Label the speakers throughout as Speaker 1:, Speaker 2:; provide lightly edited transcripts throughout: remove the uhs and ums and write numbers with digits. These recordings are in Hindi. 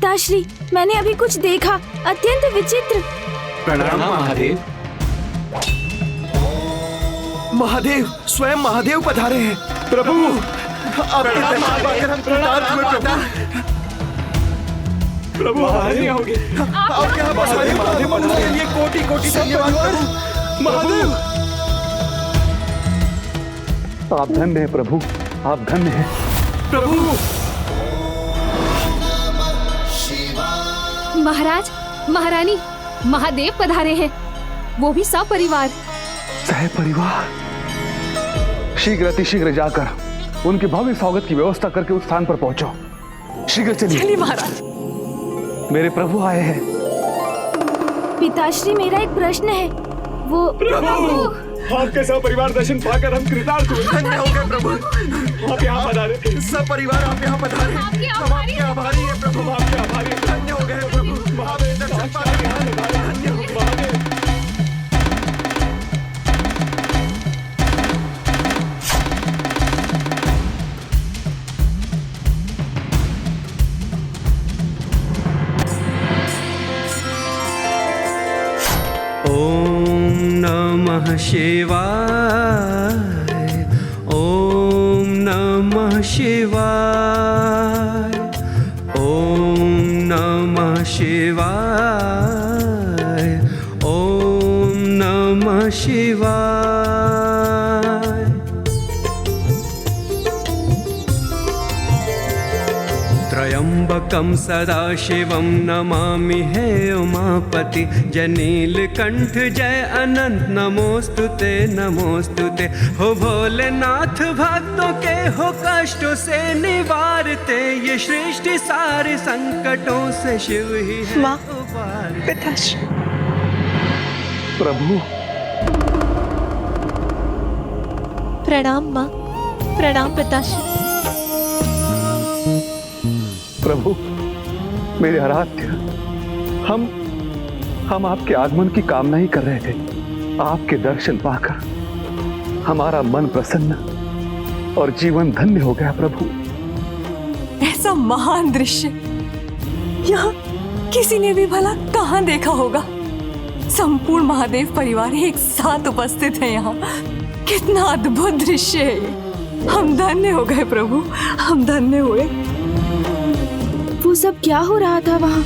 Speaker 1: पिताश्री, मैंने अभी कुछ देखा, अत्यंत विचित्र।
Speaker 2: प्रणाम महादेव।
Speaker 3: महादेव, स्वयं महादेव पधारे हैं। प्रभु, आपके दर्शन पाकर हम कृतार्थ हुए प्रभु। प्रभु हाजिर होंगे। आप यहाँ पधारे, महादेव पधारे, ये कोटि कोटि धन्यवाद प्रभु। महादेव,
Speaker 4: आप धन्य हैं प्रभु, आप धन्य हैं
Speaker 3: प्रभु।
Speaker 5: महाराज, महारानी, महादेव पधारे हैं, वो भी सपरिवार।
Speaker 4: सहपरिवार। शीघ्र अतिशीघ्र जाकर उनके भव्य स्वागत की व्यवस्था करके उस स्थान पर पहुंचो। शीघ्र चलिए
Speaker 6: महाराज।
Speaker 4: मेरे प्रभु आए हैं।
Speaker 1: पिताश्री, मेरा एक प्रश्न है। वो
Speaker 3: प्रभु, आपके सपरिवार दर्शन पाकर हम कृतार्थ हुए। धन्य हो गए प्रभु। आप यहाँ पधारे, सपरिवार आप यहाँ पधारे। हम आपके आभारी हैं प्रभु, आपके आभारी हैं। धन्य हो गए प्रभु, महादेव दर्शन पाकर यहाँ पधारे। धन्य हो गए महादेव।
Speaker 2: ओम नमः शिवाय, ओम नमः शिवाय, ओम नमः शिवाय, ओम नमः शिवाय। त्र्यंबकं सदाशिवं नमामि हे उमापति। जय नीलकंठ जय अनंत नमोस्तुते नमोस्तुते। हो भोलेनाथ भक्तों के हो कष्टों से निवारते। ये सृष्टि सारे संकटों से शिव ही है
Speaker 6: माँ,
Speaker 2: उबारते।
Speaker 6: पिताश्री।
Speaker 4: प्रभु
Speaker 6: प्रणाम माँ, प्रणाम पिताश्री।
Speaker 4: प्रभु, मेरे आराध्य, हम आपके आगमन की कामना ही कर रहे थे। आपके दर्शन पाकर हमारा मन प्रसन्न और जीवन धन्य हो गया प्रभु।
Speaker 6: ऐसा महान दृश्य यहाँ किसी ने भी भला कहाँ देखा होगा। संपूर्ण महादेव परिवार एक साथ उपस्थित है यहाँ। कितना अद्भुत दृश्य है ये। हम धन्य हो गए प्रभु, हम धन्य हुए।
Speaker 1: वो सब क्या हो रहा था वहाँ?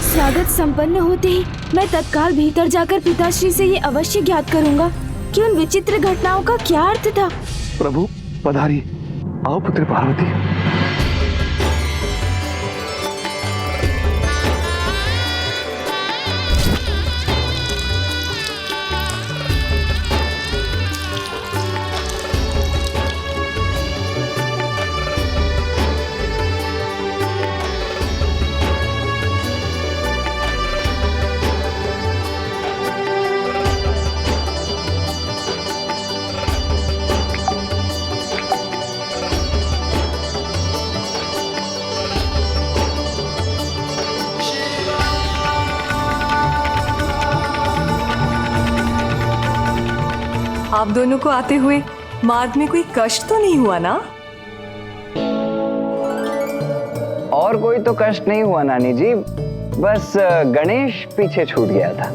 Speaker 1: स्वागत संपन्न होते ही मैं तत्काल भीतर जाकर पिताश्री से ये अवश्य ज्ञात करूंगा कि उन विचित्र घटनाओं का क्या अर्थ था।
Speaker 4: प्रभु पधारी, आओ पुत्र पार्वती।
Speaker 6: आप दोनों को आते हुए मार्ग में कोई कष्ट तो नहीं हुआ ना?
Speaker 7: और कोई तो कष्ट नहीं हुआ नानी जी, बस गणेश पीछे छूट गया था।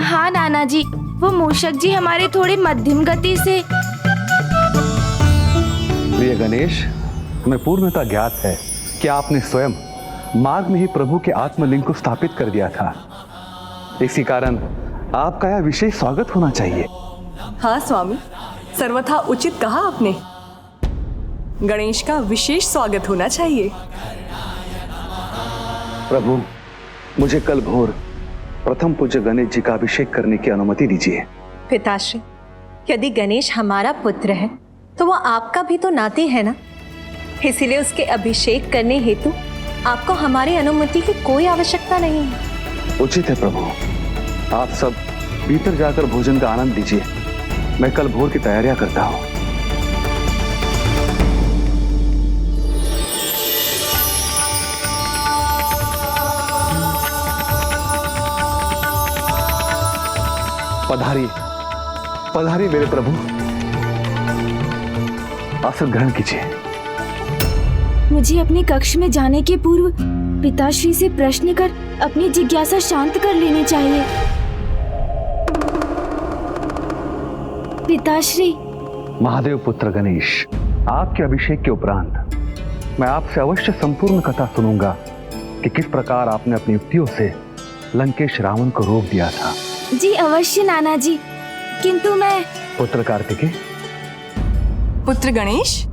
Speaker 1: हाँ नाना जी, वो मूषक जी हमारे थोड़े मध्यम गति से।
Speaker 4: प्रिय गणेश, हमें पूर्णतः ज्ञात है कि आपने स्वयं मार्ग में ही प्रभु के आत्मलिंग को स्थापित कर दिया था। इसी कारण आपका यह विशेष स्वागत होना चाहिए।
Speaker 6: हाँ स्वामी, सर्वथा उचित कहा आपने। गणेश का विशेष स्वागत होना चाहिए।
Speaker 4: प्रभु, मुझे कल भोर प्रथम पूज्य गणेश जी का अभिषेक करने की अनुमति दीजिए।
Speaker 8: पिताश्री, यदि गणेश हमारा पुत्र है तो वो आपका भी तो नाती है ना, इसीलिए उसके अभिषेक करने हेतु आपको हमारी अनुमति की कोई आवश्यकता नहीं है।
Speaker 4: उचित है प्रभु, आप सब भीतर जाकर भोजन का आनंद लीजिए। मैं कल भोर की तैयारियां करता हूँ। पधारिए, पधारिए मेरे प्रभु। आसन ग्रहण कीजिए।
Speaker 1: मुझे अपने कक्ष में जाने के पूर्व पिताश्री से प्रश्न कर अपनी जिज्ञासा शांत कर लेनी चाहिए। पिताश्री।
Speaker 4: महादेव पुत्र गणेश, आपके अभिषेक के उपरांत मैं आपसे अवश्य संपूर्ण कथा सुनूंगा कि किस प्रकार आपने अपनी युक्तियों से लंकेश रावण को रोक दिया था।
Speaker 1: जी अवश्य नाना जी, किंतु मैं
Speaker 4: पुत्र कार्तिकेय।
Speaker 6: पुत्र गणेश,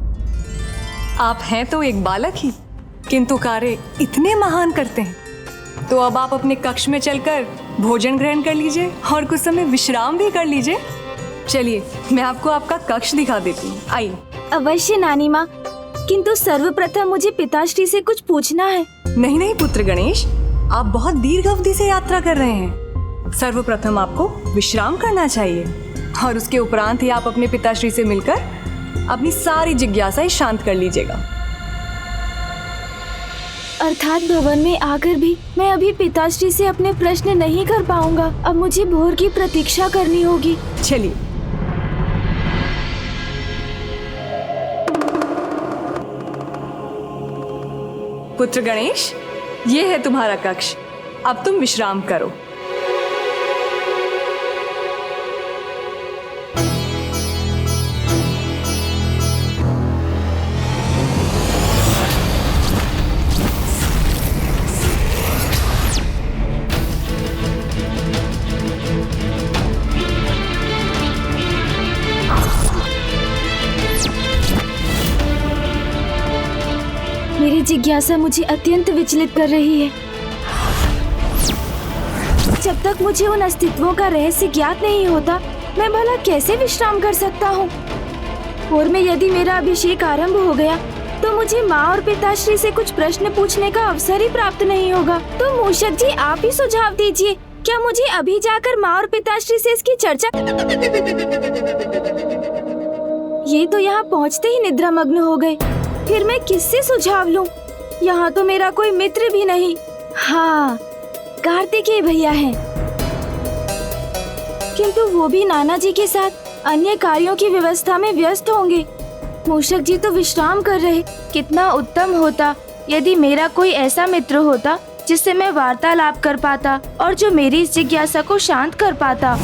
Speaker 6: आप हैं तो एक बालक ही, किंतु कार्य इतने महान करते हैं। तो अब आप अपने कक्ष में चलकर भोजन ग्रहण कर लीजिए और कुछ समय विश्राम भी कर लीजिए। चलिए, मैं आपको आपका कक्ष दिखा देती हूँ, आइए।
Speaker 1: अवश्य नानी माँ, किंतु सर्वप्रथम मुझे पिताश्री से कुछ पूछना है।
Speaker 6: नहीं नहीं पुत्र गणेश, आप बहुत दीर्घ अवधि से यात्रा कर रहे हैं। सर्वप्रथम आपको विश्राम करना चाहिए और उसके उपरांत ही आप अपने पिताश्री से मिलकर अपनी सारी जिज्ञासाएं शांत कर लीजिएगा।
Speaker 1: अर्थात भवन में आकर भी मैं अभी पिताश्री से अपने प्रश्न नहीं कर पाऊंगा। अब मुझे भोर की प्रतीक्षा करनी होगी।
Speaker 6: चलिए। पुत्र गणेश, ये है तुम्हारा कक्ष। अब तुम विश्राम करो।
Speaker 1: मेरी जिज्ञासा मुझे अत्यंत विचलित कर रही है। जब तक मुझे उन अस्तित्वों का रहस्य ज्ञात नहीं होता, मैं भला कैसे विश्राम कर सकता हूँ। और में यदि मेरा अभिषेक आरंभ हो गया तो मुझे माँ और पिताश्री से कुछ प्रश्न पूछने का अवसर ही प्राप्त नहीं होगा। तो मूषक जी, आप ही सुझाव दीजिए, क्या मुझे अभी जाकर माँ और पिताश्री से इसकी चर्चा? ये तो यहाँ पहुँचते ही निद्रामग्न हो गए। फिर मैं किससे सुझाव लूं? यहाँ तो मेरा कोई मित्र भी नहीं। हाँ, कार्तिकेय भैया हैं, किंतु वो भी नाना जी के साथ अन्य कार्यों की व्यवस्था में व्यस्त होंगे। मूषक जी तो विश्राम कर रहे। कितना उत्तम होता यदि मेरा कोई ऐसा मित्र होता जिससे मैं वार्तालाप कर पाता और जो मेरी इस जिज्ञासा को शांत कर पाता।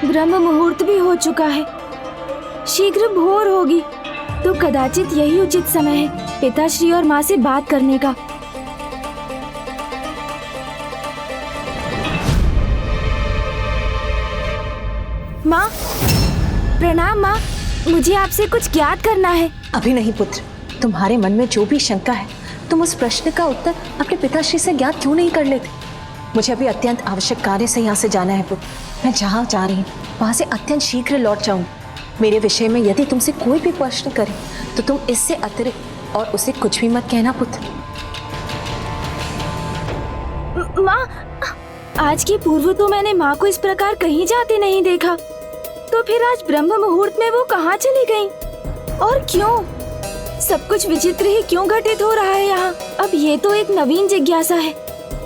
Speaker 1: ब्रह्म मुहूर्त भी हो चुका है, शीघ्र भोर होगी, तो कदाचित यही उचित समय है पिताश्री और माँ से बात करने का। माँ, प्रणाम माँ, मुझे आपसे कुछ ज्ञात करना है।
Speaker 8: अभी नहीं पुत्र, तुम्हारे मन में जो भी शंका है तुम उस प्रश्न का उत्तर अपने पिताश्री से ज्ञात क्यों नहीं कर लेते? मुझे अभी अत्यंत आवश्यक कार्य से यहाँ से जाना है पुत्र। मैं जहाँ जा रही हूँ वहाँ से अत्यंत शीघ्र लौट जाऊँ। मेरे विषय में यदि तुमसे कोई भी प्रश्न करे तो तुम इससे अतिरिक्त और उसे कुछ भी मत कहना पुत्र।
Speaker 1: माँ, आज के पूर्व तो मैंने माँ को इस प्रकार कहीं जाते नहीं देखा, तो फिर आज ब्रह्म मुहूर्त में वो कहाँ चली गईं? और क्यों? सब कुछ विचित्र ही क्यों घटित हो रहा है यहाँ? अब ये तो एक नवीन जिज्ञासा है,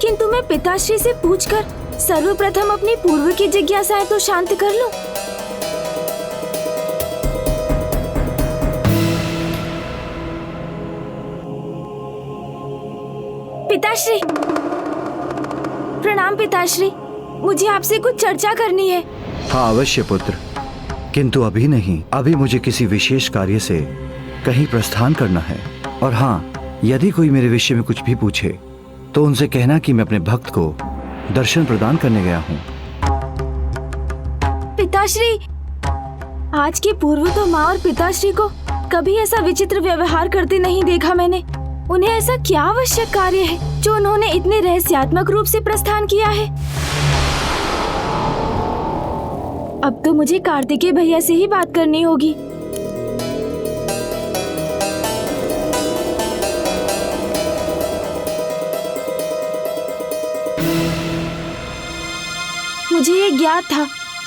Speaker 1: किंतु मैं पिताश्री से पूछकर सर्वप्रथम अपनी पूर्व की जिज्ञासाएं तो शांत कर लूं। पिताश्री, प्रणाम पिताश्री, मुझे आपसे कुछ चर्चा करनी है।
Speaker 9: हाँ अवश्य पुत्र, किंतु अभी नहीं। अभी मुझे किसी विशेष कार्य से कहीं प्रस्थान करना है। और हाँ, यदि कोई मेरे विषय में कुछ भी पूछे तो उनसे कहना कि मैं अपने भक्त को दर्शन प्रदान करने गया हूँ।
Speaker 1: पिताश्री, आज के पूर्व तो माँ और पिताश्री को कभी ऐसा विचित्र व्यवहार करते नहीं देखा मैंने। उन्हें ऐसा क्या आवश्यक कार्य है जो उन्होंने इतने रहस्यात्मक रूप से प्रस्थान किया है? अब तो मुझे कार्तिकेय भैया से ही बात करनी होगी। मुझे ये ज्ञात था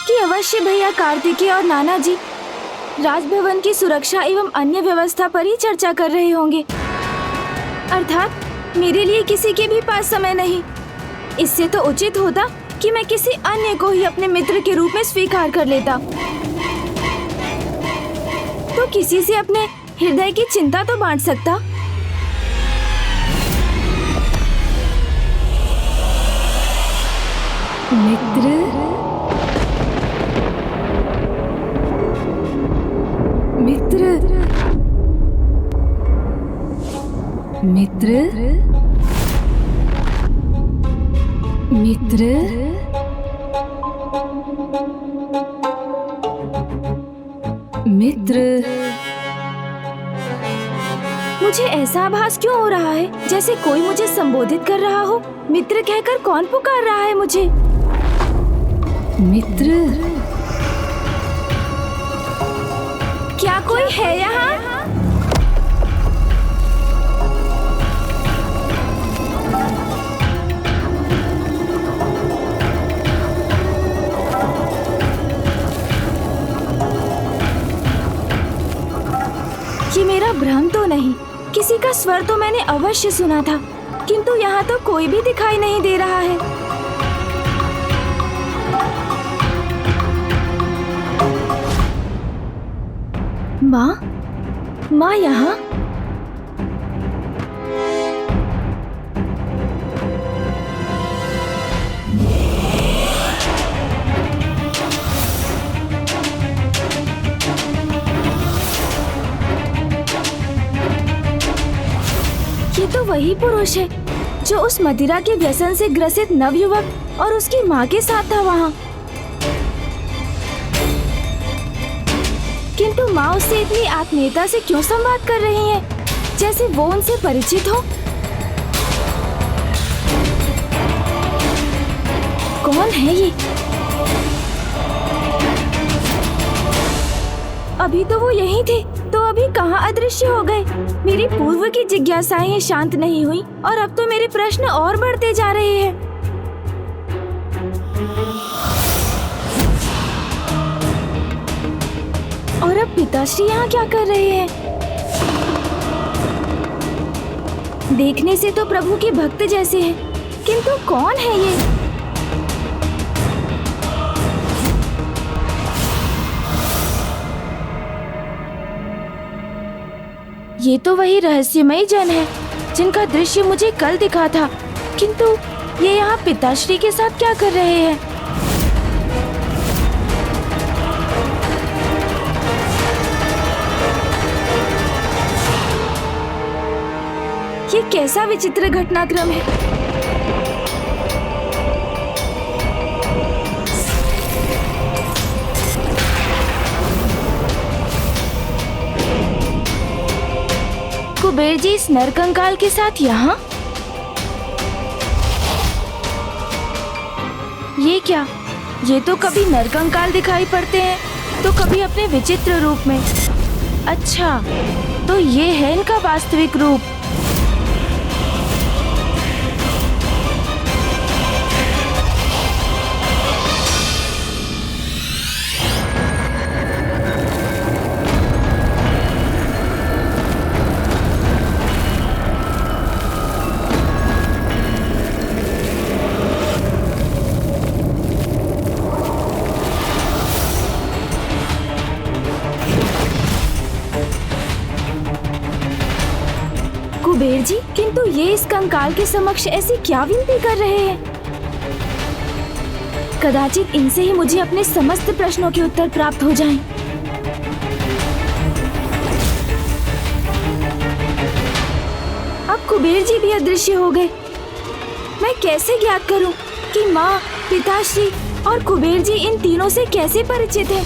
Speaker 1: कि अवश्य भैया कार्तिकेय और नाना जी राजभवन की सुरक्षा एवं अन्य व्यवस्था पर ही चर्चा कर रहे होंगे। अर्थात मेरे लिए किसी के भी पास समय नहीं। इससे तो उचित होता कि मैं किसी अन्य को ही अपने मित्र के रूप में स्वीकार कर लेता। तो किसी से अपने हृदय की चिंता तो बांट सकता।
Speaker 5: मित्र, मित्र, मित्र, मित्र, मित्र।
Speaker 1: मुझे ऐसा आभास क्यों हो रहा है जैसे कोई मुझे संबोधित कर रहा हो। मित्र कहकर कौन पुकार रहा है मुझे?
Speaker 5: मित्र,
Speaker 1: क्या कोई है यहाँ? ये मेरा भ्रम तो नहीं? किसी का स्वर तो मैंने अवश्य सुना था, किंतु यहाँ तो कोई भी दिखाई नहीं दे रहा है। माँ, माँ यहाँ? ये तो वही पुरुष है जो उस मदिरा के व्यसन से ग्रसित नवयुवक और उसकी माँ के साथ था वहाँ। किंतु माँ उससे इतनी आत्मीयता से क्यों संवाद कर रही है, जैसे वो उनसे परिचित हो। कौन है ये? अभी तो वो यहीं थे, तो अभी कहाँ अदृश्य हो गए? मेरी पूर्व की जिज्ञासाएं शांत नहीं हुई और अब तो मेरे प्रश्न और बढ़ते जा रहे हैं। और अब पिताश्री यहाँ क्या कर रहे हैं? देखने से तो प्रभु के भक्त जैसे हैं, किंतु कौन है ये? ये तो वही रहस्यमयी जन है जिनका दृश्य मुझे कल दिखा था, किंतु ये यहाँ पिताश्री के साथ क्या कर रहे हैं? ये कैसा विचित्र घटनाक्रम है। कुबेर जी इस नरकंकाल के साथ यहाँ? ये क्या? ये तो कभी नरकंकाल दिखाई पड़ते हैं तो कभी अपने विचित्र रूप में। अच्छा, तो ये है इनका वास्तविक रूप। कुबेर जी, किंतु ये इस कंकाल के समक्ष ऐसी क्या विनती कर रहे हैं? कदाचित इनसे ही मुझे अपने समस्त प्रश्नों के उत्तर प्राप्त हो जाएं। अब कुबेर जी भी अदृश्य हो गए। मैं कैसे ज्ञात करूं कि माँ, पिताश्री और कुबेर जी इन तीनों से कैसे परिचित हैं?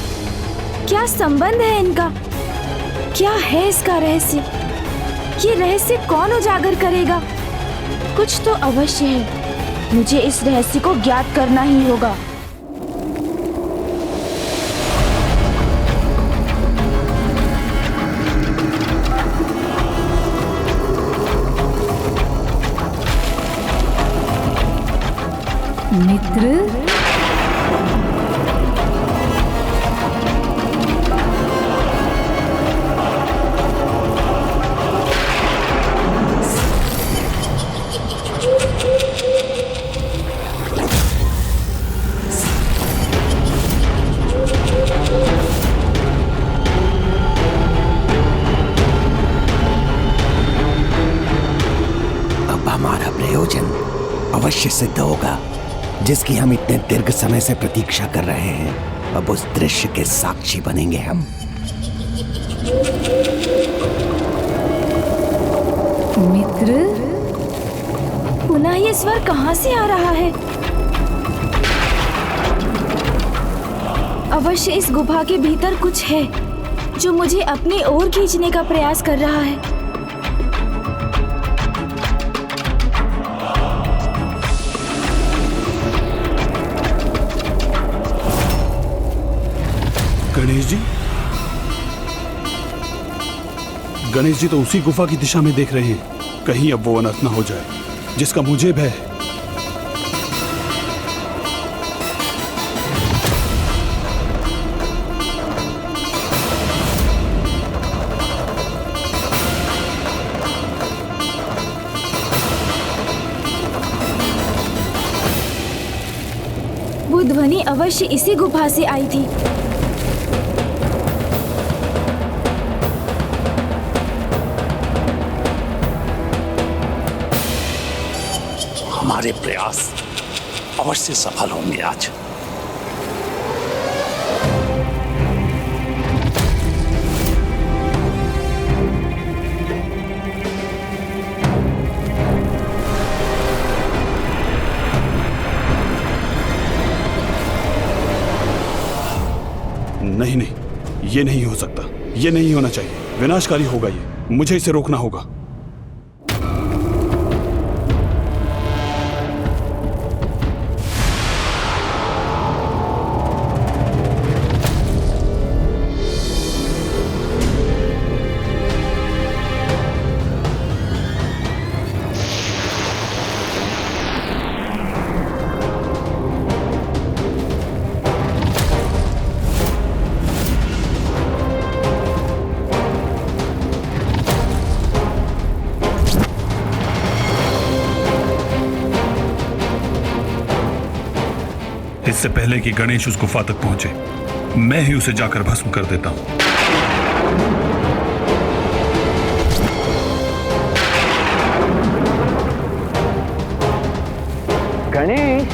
Speaker 1: क्या संबंध है इनका? क्या है इसका रहस्य? ये रहस्य कौन उजागर करेगा? कुछ तो अवश्य है, मुझे इस रहस्य को ज्ञात करना ही होगा।
Speaker 5: मित्र,
Speaker 10: दृश्य सिद्ध होगा जिसकी हम इतने दीर्घ समय से प्रतीक्षा कर रहे हैं। अब उस दृश्य के साक्षी बनेंगे हम।
Speaker 6: मित्र,
Speaker 1: पुनः ये स्वर कहाँ से आ रहा है? अवश्य इस गुफा के भीतर कुछ है जो मुझे अपनी ओर खींचने का प्रयास कर रहा है।
Speaker 11: गणेश जी तो उसी गुफा की दिशा में देख रहे हैं। कहीं अब वो अनर्थ न हो जाए जिसका मुझे भय है।
Speaker 1: वो ध्वनि अवश्य इसी गुफा से आई थी।
Speaker 10: हमारे प्रयास अवश्य सफल होंगे आज।
Speaker 11: नहीं नहीं, ये नहीं हो सकता, ये नहीं होना चाहिए। विनाशकारी होगा ये, मुझे इसे रोकना होगा।
Speaker 12: इससे पहले कि गणेश उस गुफा तक पहुंचे, मैं ही उसे जाकर भस्म कर देता हूं।
Speaker 7: गणेश,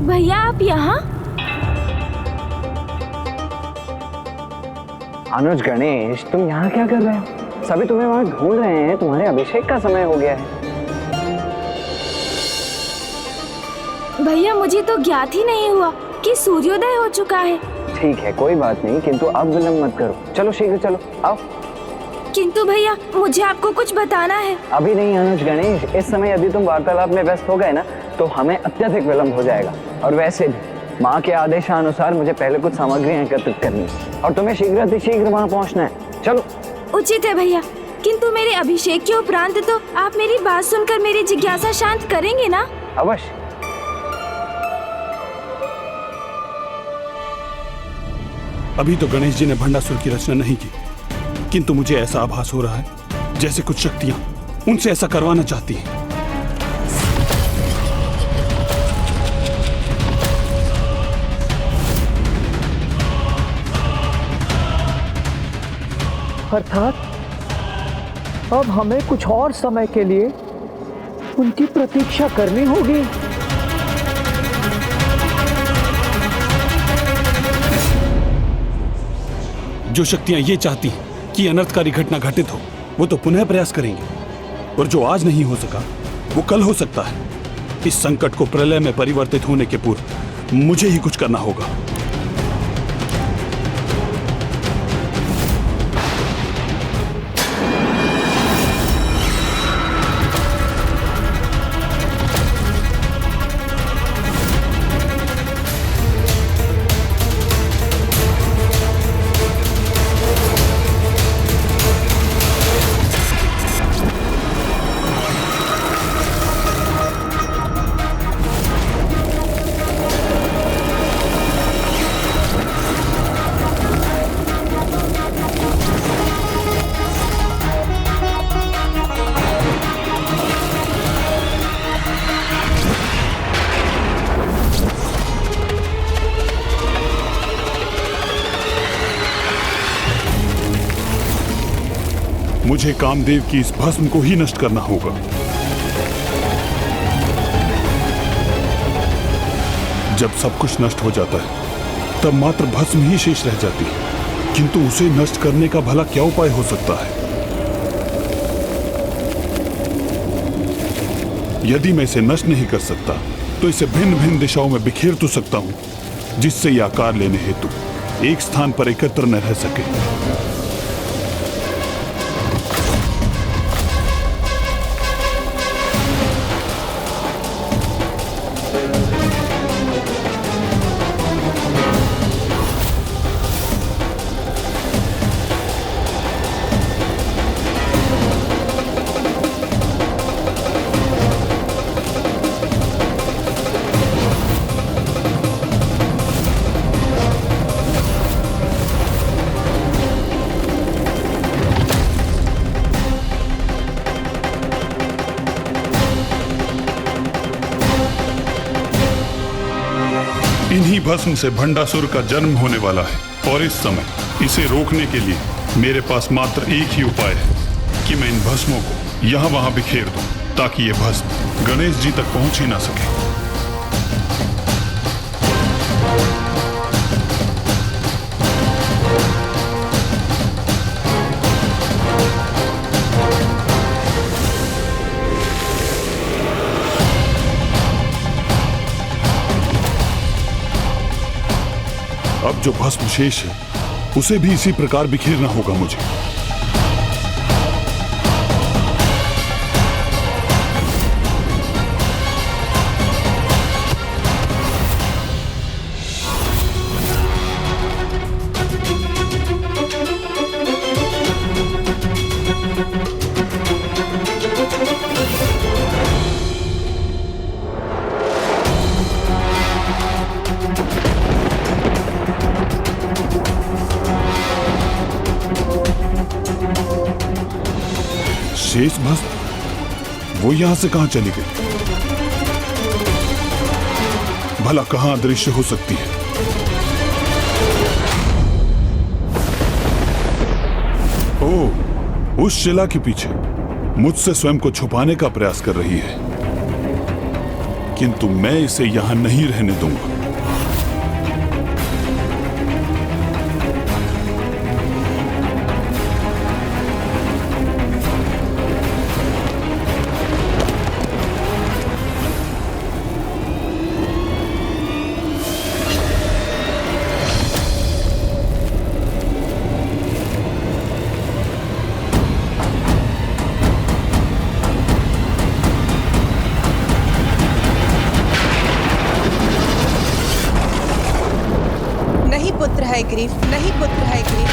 Speaker 1: भैया आप यहाँ?
Speaker 7: अनुज, गणेश, तुम यहाँ क्या कर रहे हो? सभी तुम्हें वहाँ ढूंढ रहे हैं। तुम्हारे अभिषेक का समय हो गया है।
Speaker 1: भैया मुझे तो ज्ञात ही नहीं हुआ कि सूर्योदय हो चुका है।
Speaker 7: ठीक है, कोई बात नहीं, किंतु अब विलंब मत करो। चलो शीघ्र चलो, आओ।
Speaker 1: किंतु भैया मुझे आपको कुछ बताना है।
Speaker 7: अभी नहीं अनुज, गणेश, इस समय यदि तुम वार्तालाप में व्यस्त हो गए ना तो हमें अत्यधिक विलंब हो जाएगा। और वैसे भी माँ के आदेशानुसार मुझे पहले कुछ सामग्रियां एकत्रित करनी है और तुम्हें शीघ्र वहाँ पहुँचना है। चलो।
Speaker 1: उचित है भैया, किंतु मेरे अभिषेक के उपरांत तो आप मेरी बात सुनकर मेरी जिज्ञासा शांत करेंगे ना?
Speaker 7: अवश्य।
Speaker 11: अभी तो गणेश जी ने भंडासुर की रचना नहीं की, किंतु मुझे ऐसा आभास हो रहा है जैसे कुछ शक्तियां उनसे ऐसा करवाना चाहती हैं।
Speaker 13: अर्थात अब हमें कुछ और समय के लिए उनकी प्रतीक्षा करनी होगी।
Speaker 11: जो शक्तियां ये चाहती हैं कि अनर्थकारी घटना घटित हो, वो तो पुनः प्रयास करेंगे, और जो आज नहीं हो सका वो कल हो सकता है। इस संकट को प्रलय में परिवर्तित होने के पूर्व मुझे ही कुछ करना होगा। मुझे कामदेव की इस भस्म को ही नष्ट करना होगा। जब सब कुछ नष्ट हो जाता है तब मात्र भस्म ही शेष रह जाती है, किंतु उसे नष्ट करने का भला क्या उपाय हो सकता है? यदि मैं इसे नष्ट नहीं कर सकता तो इसे भिन्न भिन्न दिशाओं में बिखेर तो सकता हूं, जिससे यह आकार लेने हेतु एक स्थान पर एकत्र न रह सके। इन्हीं भस्म से भंडासुर का जन्म होने वाला है और इस समय इसे रोकने के लिए मेरे पास मात्र एक ही उपाय है कि मैं इन भस्मों को यहाँ वहां बिखेर दूं, ताकि ये भस्म गणेश जी तक पहुंच ही ना सके। अब जो भस्म शेष है उसे भी इसी प्रकार बिखेरना होगा मुझे। शेष भस्म वो यहां से कहां चली गई? भला कहां अदृश्य हो सकती है? ओह, उस शिला के पीछे मुझसे स्वयं को छुपाने का प्रयास कर रही है, किंतु मैं इसे यहां नहीं रहने दूंगा।
Speaker 8: पुत्र है ग्रीव, नहीं पुत्र है ग्रीव।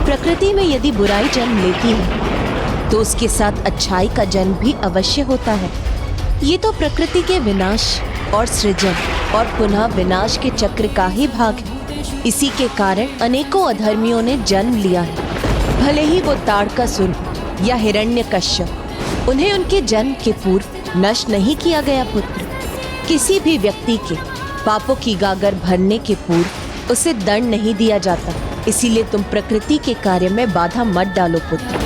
Speaker 8: प्रकृति में यदि बुराई जन्म लेती है तो उसके साथ अच्छाई का जन्म भी अवश्य होता है। ये तो प्रकृति के विनाश और सृजन और पुनः विनाश के चक्र का ही भाग है। इसी के कारण अनेकों अधर्मियों ने जन्म लिया है, भले ही वो ताड़कासुर या हिरण्यकश्यप। उन्हें उनके जन्म के पूर्व नष्ट नहीं किया गया पुत्र। किसी भी व्यक्ति के पापों की गागर भरने के पूर्व उसे दंड नहीं दिया जाता। इसीलिए तुम प्रकृति के कार्य में बाधा मत डालो पुत्र।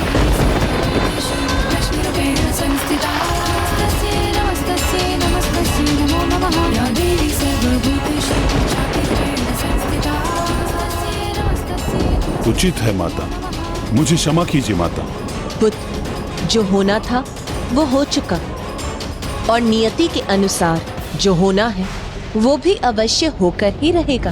Speaker 11: उचित है माता, मुझे क्षमा कीजिए माता।
Speaker 8: पुत्र, जो होना था वो हो चुका और नियति के अनुसार जो होना है वो भी अवश्य होकर ही रहेगा।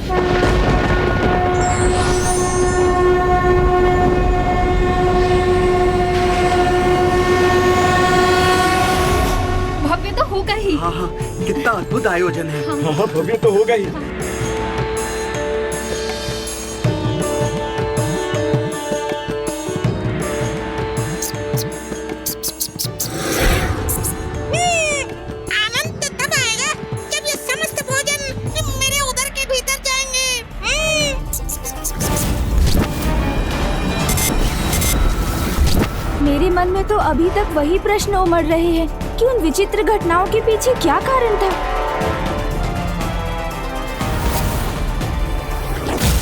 Speaker 5: भव्य तो होगा ही।
Speaker 3: हाँ हाँ, कितना अद्भुत आयोजन है।
Speaker 5: हाँ,
Speaker 3: भव्य तो होगा ही।
Speaker 1: मेरे मन में तो अभी तक वही प्रश्न उमड़ रहे हैं कि उन विचित्र घटनाओं के पीछे क्या कारण था।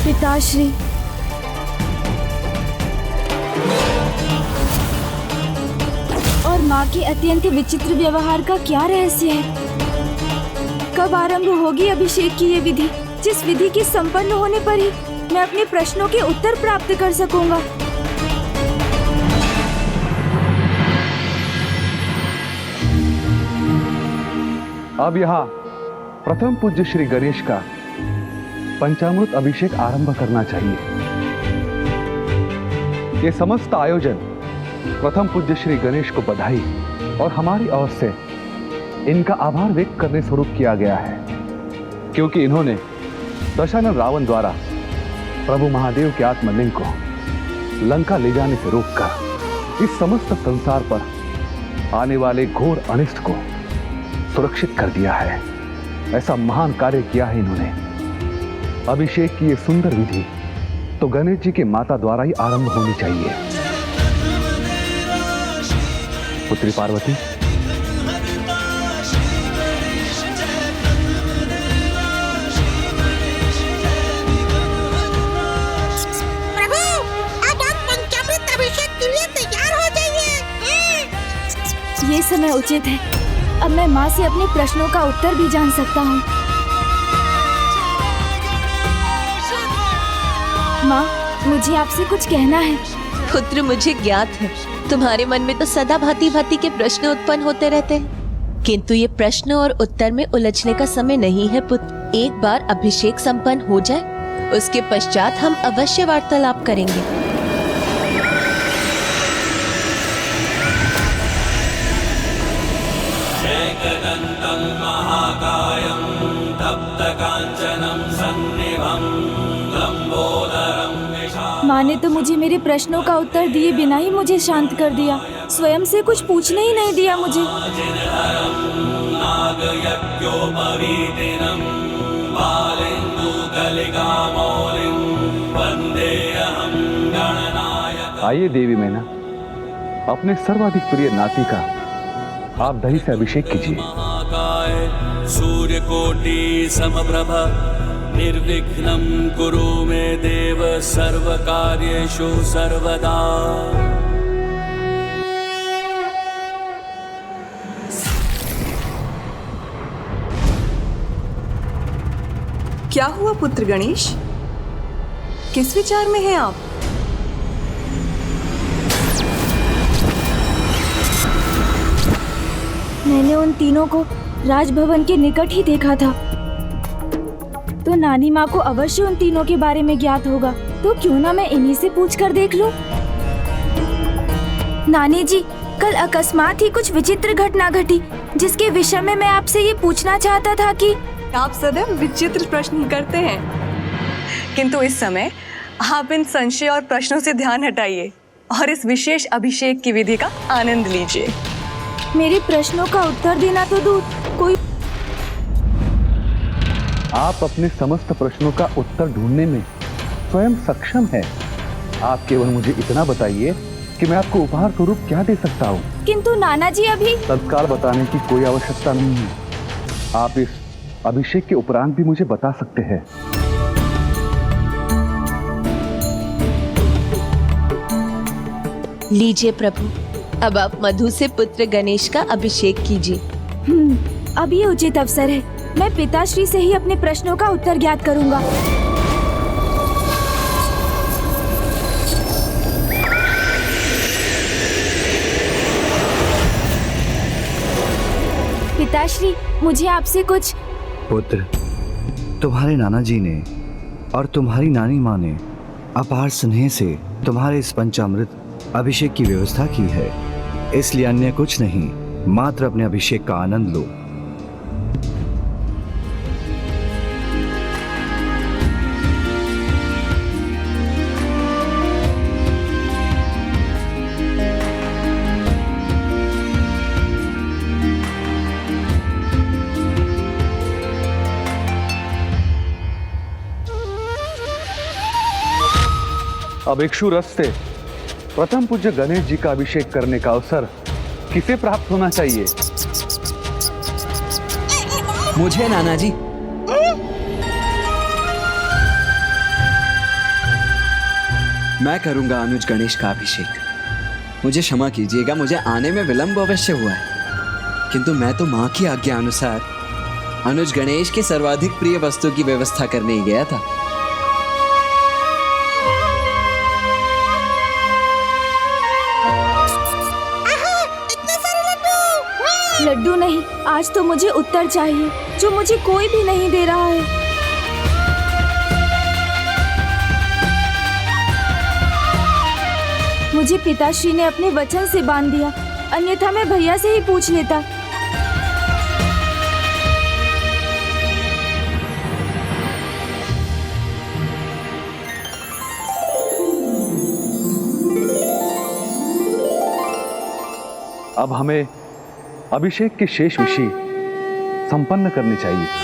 Speaker 1: पिताश्री, और माँ के अत्यंत विचित्र व्यवहार का क्या रहस्य है? कब आरंभ होगी अभिषेक की ये विधि, जिस विधि के संपन्न होने पर ही मैं अपने प्रश्नों के उत्तर प्राप्त कर सकूंगा।
Speaker 4: अब यहाँ प्रथम पूज्य श्री गणेश का पंचामृत अभिषेक आरंभ करना चाहिए। ये समस्त आयोजन प्रथम पूज्य श्री गणेश को बधाई और हमारी ओर से इनका आभार व्यक्त करने स्वरूप किया गया है, क्योंकि इन्होंने दशानन रावण द्वारा प्रभु महादेव के आत्मलिंग को लंका ले जाने से रोककर इस समस्त संसार पर आने वाले घोर अनिष्ट को सुरक्षित कर दिया है। ऐसा महान कार्य किया है इन्होंने। अभिषेक की ये सुंदर विधि तो गणेश जी के माता द्वारा ही आरंभ होनी चाहिए। पुत्री पार्वती,
Speaker 1: ये समय उचित है। अब मैं माँ से अपने प्रश्नों का उत्तर भी जान सकता हूँ। माँ, मुझे आपसे कुछ कहना है।
Speaker 8: पुत्र, मुझे ज्ञात है तुम्हारे मन में तो सदा भांति भांति के प्रश्न उत्पन्न होते रहते हैं, किंतु ये प्रश्न और उत्तर में उलझने का समय नहीं है पुत्र। एक बार अभिषेक संपन्न हो जाए, उसके पश्चात हम अवश्य वार्तालाप करेंगे।
Speaker 1: माँ ने तो मुझे मेरे प्रश्नों का उत्तर दिए बिना ही मुझे शांत कर दिया, स्वयं से कुछ पूछने ही नहीं दिया मुझे।
Speaker 4: आइए देवी मैना, अपने सर्वाधिक प्रिय नाती का आप दही से अभिषेक कीजिए।
Speaker 2: सूर्यकोटि समप्रभा निर्विघ्नं कुरु मे देव सर्वकार्येषु सर्वदा।
Speaker 6: क्या हुआ पुत्र गणेश, किस विचार में हैं आप?
Speaker 1: मैंने उन तीनों को राजभवन के निकट ही देखा था, तो नानी माँ को अवश्य उन तीनों के बारे में ज्ञात होगा। तो क्यों ना मैं इन्हीं से पूछ कर देख लूं। नानी जी, कल अकस्मात ही कुछ विचित्र घटना घटी, जिसके विषय में मैं आपसे ये पूछना चाहता था कि
Speaker 6: आप सदैव विचित्र प्रश्न करते हैं, किंतु इस समय आप इन संशय और प्रश्नों से ध्यान हटाइए और इस विशेष अभिषेक की विधि का आनंद लीजिए।
Speaker 1: मेरे प्रश्नों का उत्तर देना तो दूर, कोई
Speaker 4: आप अपने समस्त प्रश्नों का उत्तर ढूंढने में स्वयं सक्षम है। आप केवल मुझे इतना बताइए कि मैं आपको उपहार स्वरूप क्या दे सकता हूँ।
Speaker 1: किंतु नाना जी, अभी
Speaker 4: तत्काल बताने की कोई आवश्यकता नहीं है। आप इस अभिषेक के उपरांत भी मुझे बता सकते हैं।
Speaker 8: लीजिए प्रभु, अब आप मधु से पुत्र गणेश का अभिषेक कीजिए।
Speaker 1: अब ये उचित अवसर है। मैं पिताश्री से ही अपने प्रश्नों का उत्तर ज्ञात करूंगा। पिताश्री, मुझे आपसे कुछ।
Speaker 9: पुत्र, तुम्हारे नाना जी ने और तुम्हारी नानी माँ ने अपार स्नेह से तुम्हारे इस पंचामृत अभिषेक की व्यवस्था की है, इसलिए अन्य कुछ नहीं, मात्र अपने अभिषेक का आनंद लो।
Speaker 4: अब इक्षु रस से प्रथम पूज्य गणेश जी का अभिषेक करने का अवसर किसे प्राप्त होना चाहिए?
Speaker 14: मुझे नाना जी। मैं करूंगा अनुज गणेश का अभिषेक। मुझे क्षमा कीजिएगा, मुझे आने में विलंब अवश्य हुआ है, किंतु मैं तो मां की आज्ञा अनुसार अनुज गणेश के सर्वाधिक प्रिय वस्तु की व्यवस्था करने ही गया था।
Speaker 1: लड्डू नहीं, आज तो मुझे उत्तर चाहिए जो मुझे कोई भी नहीं दे रहा है। मुझे पिताश्री ने अपने वचन से बांध दिया, अन्यथा मैं भैया से ही पूछ लेता।
Speaker 4: अब हमें अभिषेक की शेष विधि संपन्न करनी चाहिए।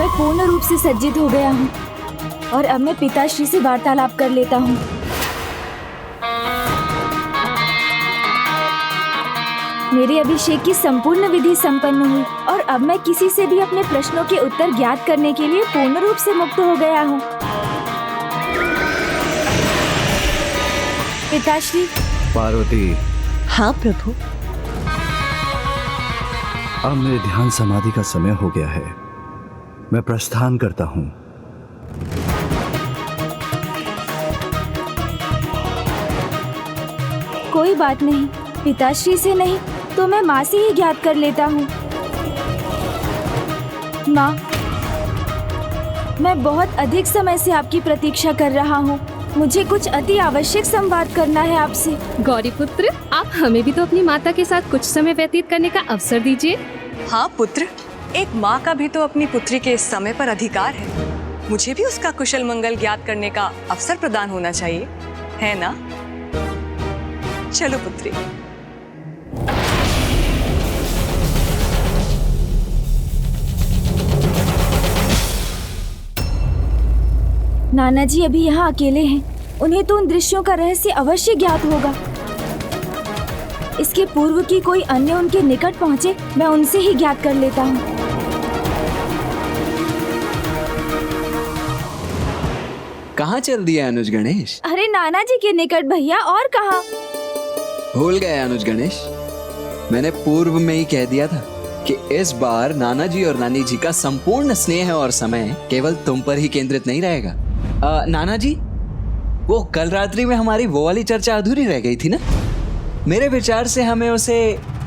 Speaker 1: पूर्ण रूप से सज्जित हो गया हूँ और अब मैं पिताश्री से वार्तालाप कर लेता हूँ। मेरे अभिषेक की संपूर्ण विधि संपन्न हुई और अब मैं किसी से भी अपने प्रश्नों के उत्तर ज्ञात करने के लिए पूर्ण रूप से मुक्त हो गया हूँ। पिताश्री।
Speaker 9: पार्वती।
Speaker 6: हाँ प्रभु।
Speaker 9: अब मेरे ध्यान समाधि का समय हो गया है, मैं प्रस्थान करता हूँ।
Speaker 1: कोई बात नहीं, पिताश्री से नहीं तो मैं माँ से ही ज्ञात कर लेता हूँ। माँ, मैं बहुत अधिक समय से आपकी प्रतीक्षा कर रहा हूँ। मुझे कुछ अति आवश्यक संवाद करना है आपसे।
Speaker 5: गौरी पुत्र, आप हमें भी तो अपनी माता के साथ कुछ समय व्यतीत करने का अवसर दीजिए।
Speaker 6: हाँ पुत्र, एक माँ का भी तो अपनी पुत्री के इस समय पर अधिकार है। मुझे भी उसका कुशल मंगल ज्ञात करने का अवसर प्रदान होना चाहिए, है ना? चलो पुत्री।
Speaker 1: नाना जी अभी यहाँ अकेले हैं, उन्हें तो उन दृश्यों का रहस्य अवश्य ज्ञात होगा। इसके पूर्व की कोई अन्य उनके निकट पहुँचे, मैं उनसे ही ज्ञात कर लेता हूँ।
Speaker 14: कहाँ चल दिया अनुज गणेश?
Speaker 1: अरे नाना जी के निकट भैया, और कहाँ?
Speaker 14: भूल गए अनुज गणेश, मैंने पूर्व में ही कह दिया था कि इस बार नाना जी और नानी जी का संपूर्ण स्नेह और समय केवल तुम पर ही केंद्रित नहीं रहेगा। नाना जी, वो कल रात्रि में हमारी वो वाली चर्चा अधूरी रह गई थी ना? मेरे विचार से हमें उसे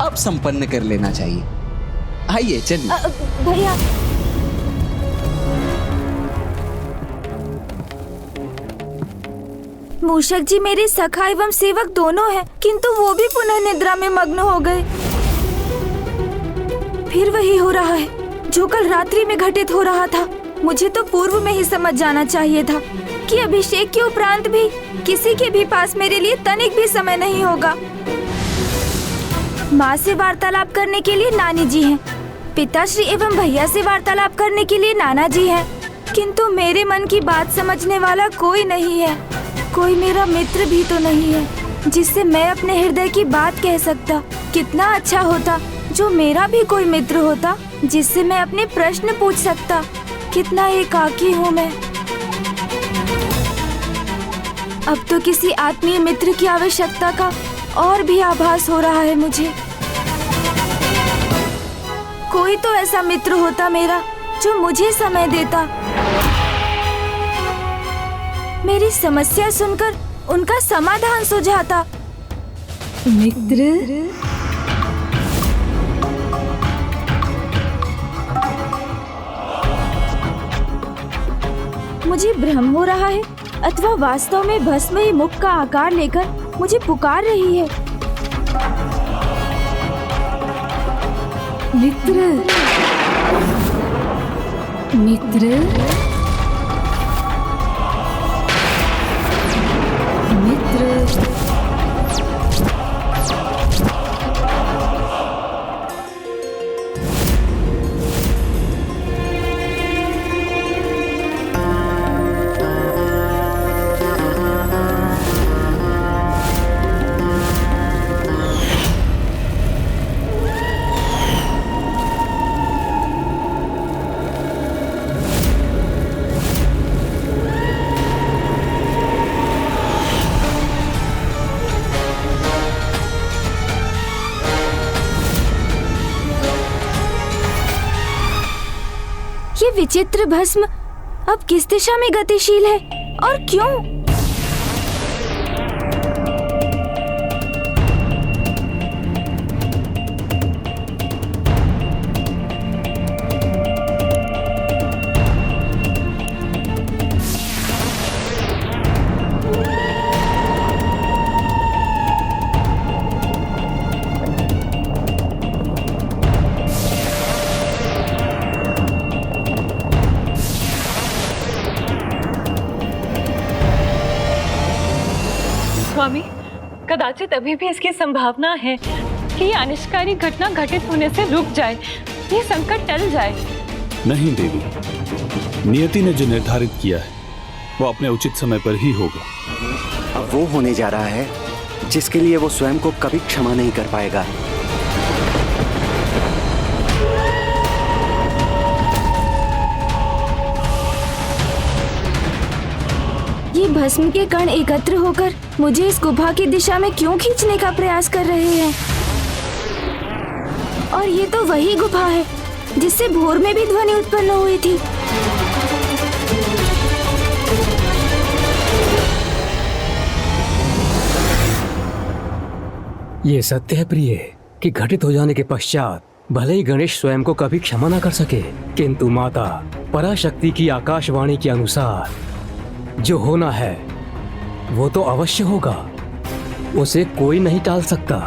Speaker 14: अब संपन्न कर लेना चाहिए। आइए चलिए।
Speaker 1: भैया, मूषक जी मेरे सखा एवं सेवक दोनों हैं, किंतु वो भी पुनः निद्रा में मग्न हो गए। फिर वही हो रहा है जो कल रात्रि में घटित हो रहा था। मुझे तो पूर्व में ही समझ जाना चाहिए था कि अभिषेक के उपरांत भी किसी के भी पास मेरे लिए तनिक भी समय नहीं होगा। माँ से वार्तालाप करने के लिए नानी जी हैं, पिताश्री एवं भैया से वार्तालाप करने के लिए नाना जी हैं, किंतु मेरे मन की बात समझने वाला कोई नहीं है। कोई मेरा मित्र भी तो नहीं है जिससे मैं अपने हृदय की बात कह सकता। कितना अच्छा होता जो मेरा भी कोई मित्र होता जिससे मैं अपने प्रश्न पूछ सकता। कितना एकाकी हूँ मैं। अब तो किसी आत्मीय मित्र की आवश्यकता का और भी आभास हो रहा है मुझे। कोई तो ऐसा मित्र होता मेरा जो मुझे समय देता। मेरी समस्या सुनकर उनका समाधान सुझाता।
Speaker 6: मित्र,
Speaker 1: मुझे भ्रम हो रहा है अथवा वास्तव में भस्म ही मुख का आकार लेकर मुझे पुकार रही है।
Speaker 6: मित्र, मित्र, मित्र।
Speaker 1: ये विचित्र भस्म अब किस दिशा में गतिशील है और क्यों?
Speaker 6: स्वामी, कदाचित अभी भी इसकी संभावना है कि ये अनिष्टकारी घटना घटित होने से रुक जाए, ये संकट टल जाए।
Speaker 11: नहीं देवी, नियति ने जो निर्धारित किया है वो अपने उचित समय पर ही होगा।
Speaker 10: अब वो होने जा रहा है जिसके लिए वो स्वयं को कभी क्षमा नहीं कर पाएगा।
Speaker 1: ये भस्म के कण एकत्र होकर मुझे इस गुफा की दिशा में क्यों खींचने का प्रयास कर रहे हैं? और ये तो वही गुफा है जिससे भोर में भी ध्वनि उत्पन्न हुई थी।
Speaker 13: ये सत्य है प्रिय कि घटित हो जाने के पश्चात भले ही गणेश स्वयं को कभी क्षमा न कर सके, किंतु माता पराशक्ति की आकाशवाणी के अनुसार जो होना है वो तो अवश्य होगा, उसे कोई नहीं टाल सकता।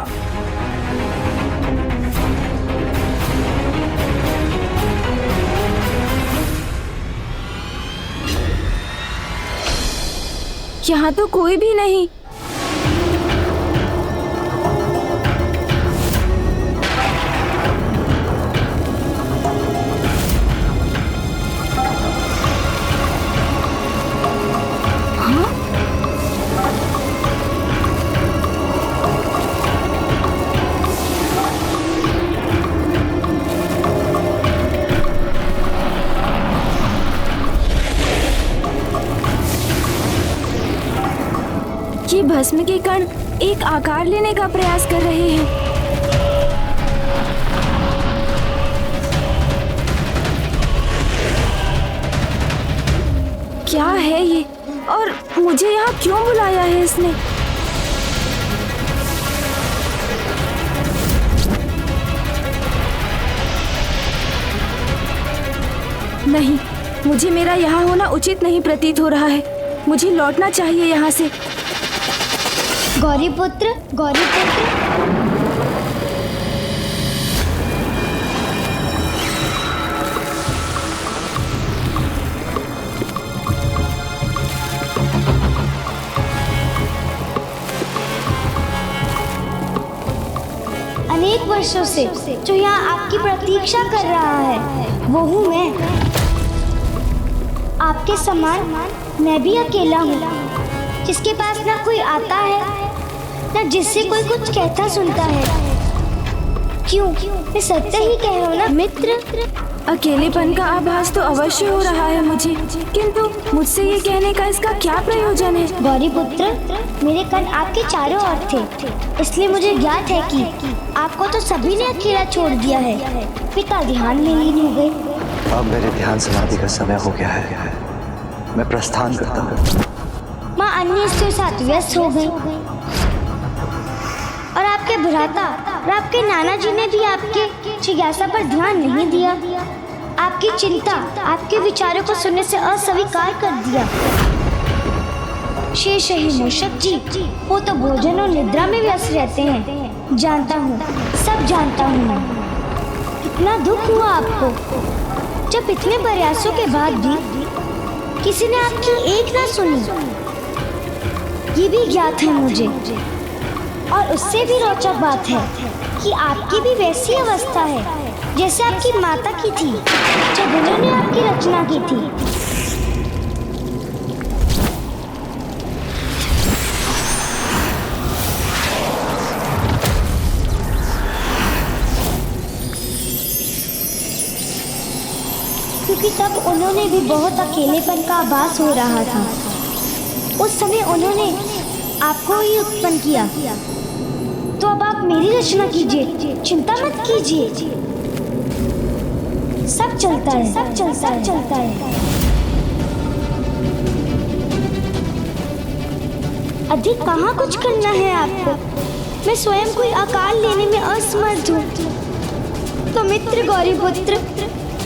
Speaker 1: यहाँ तो कोई भी नहीं। ये भस्म के कण एक आकार लेने का प्रयास कर रहे हैं। क्या है ये और मुझे यहाँ क्यों बुलाया है इसने? नहीं, मुझे मेरा यहाँ होना उचित नहीं प्रतीत हो रहा है। मुझे लौटना चाहिए यहाँ से।
Speaker 15: गौरीपुत्र, गौरीपुत्र। अनेक वर्षों से जो यहाँ आपकी प्रतीक्षा कर रहा है वो हूँ मैं। आपके समान मैं भी अकेला हूँ, जिसके पास ना कोई आता है न जिससे कोई कुछ कहता सुनता है। क्यों? मैं सत्य ही कह रहा हूँ ना मित्र।
Speaker 1: अकेलेपन का आभास तो अवश्य हो रहा है मुझे, किंतु मुझसे ये कहने का इसका क्या प्रयोजन है?
Speaker 15: गौरीपुत्र, मेरे कण आपके चारों ओर थे, इसलिए मुझे ज्ञात है कि आपको तो सभी ने अकेला छोड़ दिया है। पिता ध्यान में लीन हो गए।
Speaker 9: अब मेरे ध्यान समाधि का समय हो गया है। मैं प्रस्थान करता हूँ।
Speaker 15: माँ अन्य स्त्रियों के साथ व्यस्त हो गई और आपके भ्राता और आपके नाना जी ने भी आपके जिज्ञासा पर ध्यान नहीं दिया। आपकी चिंता, आपके विचारों को सुनने से अस्वीकार कर दिया। शेष मूषक जी वो तो भोजन और निद्रा में व्यस्त रहते हैं। जानता हूँ, सब जानता हूँ मैं। कितना दुख हुआ आपको जब इतने प्रयासों के बाद भी किसी ने आपकी एक ना सुनी। ये भी ज्ञात है मुझे, और उससे भी रोचक बात है कि आपकी भी वैसी अवस्था है जैसे आपकी माता की थी जब उन्होंने आपकी रचना की थी। क्योंकि तब उन्होंने भी बहुत अकेलेपन का आभास हो रहा था। उस समय उन्होंने आपको ही उत्पन्न किया। तो अब आप मेरी रचना कीजिए, चिंता मत कीजिए। सब चलता है, सब चलता है। अधिक कहाँ कुछ करना है आपको। मैं स्वयं कोई आकार लेने में असमर्थ हूँ। तो मित्र गौरी पुत्र,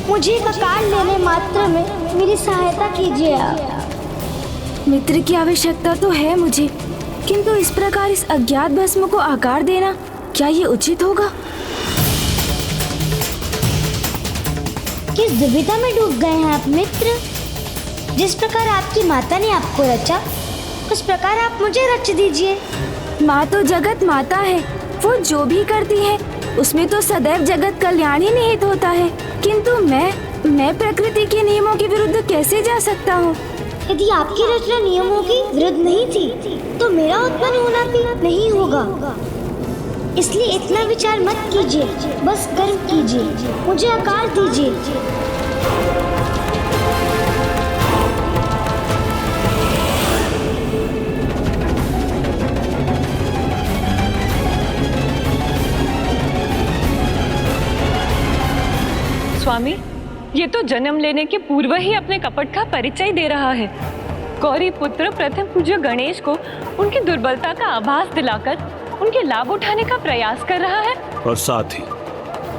Speaker 15: मुझे एक आकार लेने मात्र में मेरी सहायता कीजिए आप।
Speaker 1: मित्र की आवश्यकता तो है मुझे, किंतु इस प्रकार इस अज्ञात भस्म को आकार देना क्या ये उचित होगा?
Speaker 15: किस दुविधा में डूब गए हैं आप मित्र? जिस प्रकार आपकी माता ने आपको रचा, उस प्रकार आप मुझे रच दीजिए।
Speaker 1: माँ तो जगत माता है, वो जो भी करती है उसमें तो सदैव जगत कल्याण ही निहित होता है। किंतु मैं प्रकृति के नियमों के विरुद्ध कैसे जा सकता हूँ?
Speaker 15: यदि आपकी रचना नियमों की विरुद्ध नहीं थी तो मेरा उत्पन्न होना भी नहीं होगा। इसलिए इतना विचार मत कीजिए, बस कर्म कीजिए, मुझे आकार दीजिए।
Speaker 6: स्वामी, ये तो जन्म लेने के पूर्व ही अपने कपट का परिचय दे रहा है। गौरी पुत्र प्रथम पूज्य गणेश को उनकी दुर्बलता का आभास दिलाकर उनके लाभ उठाने का प्रयास कर रहा है,
Speaker 11: और साथ ही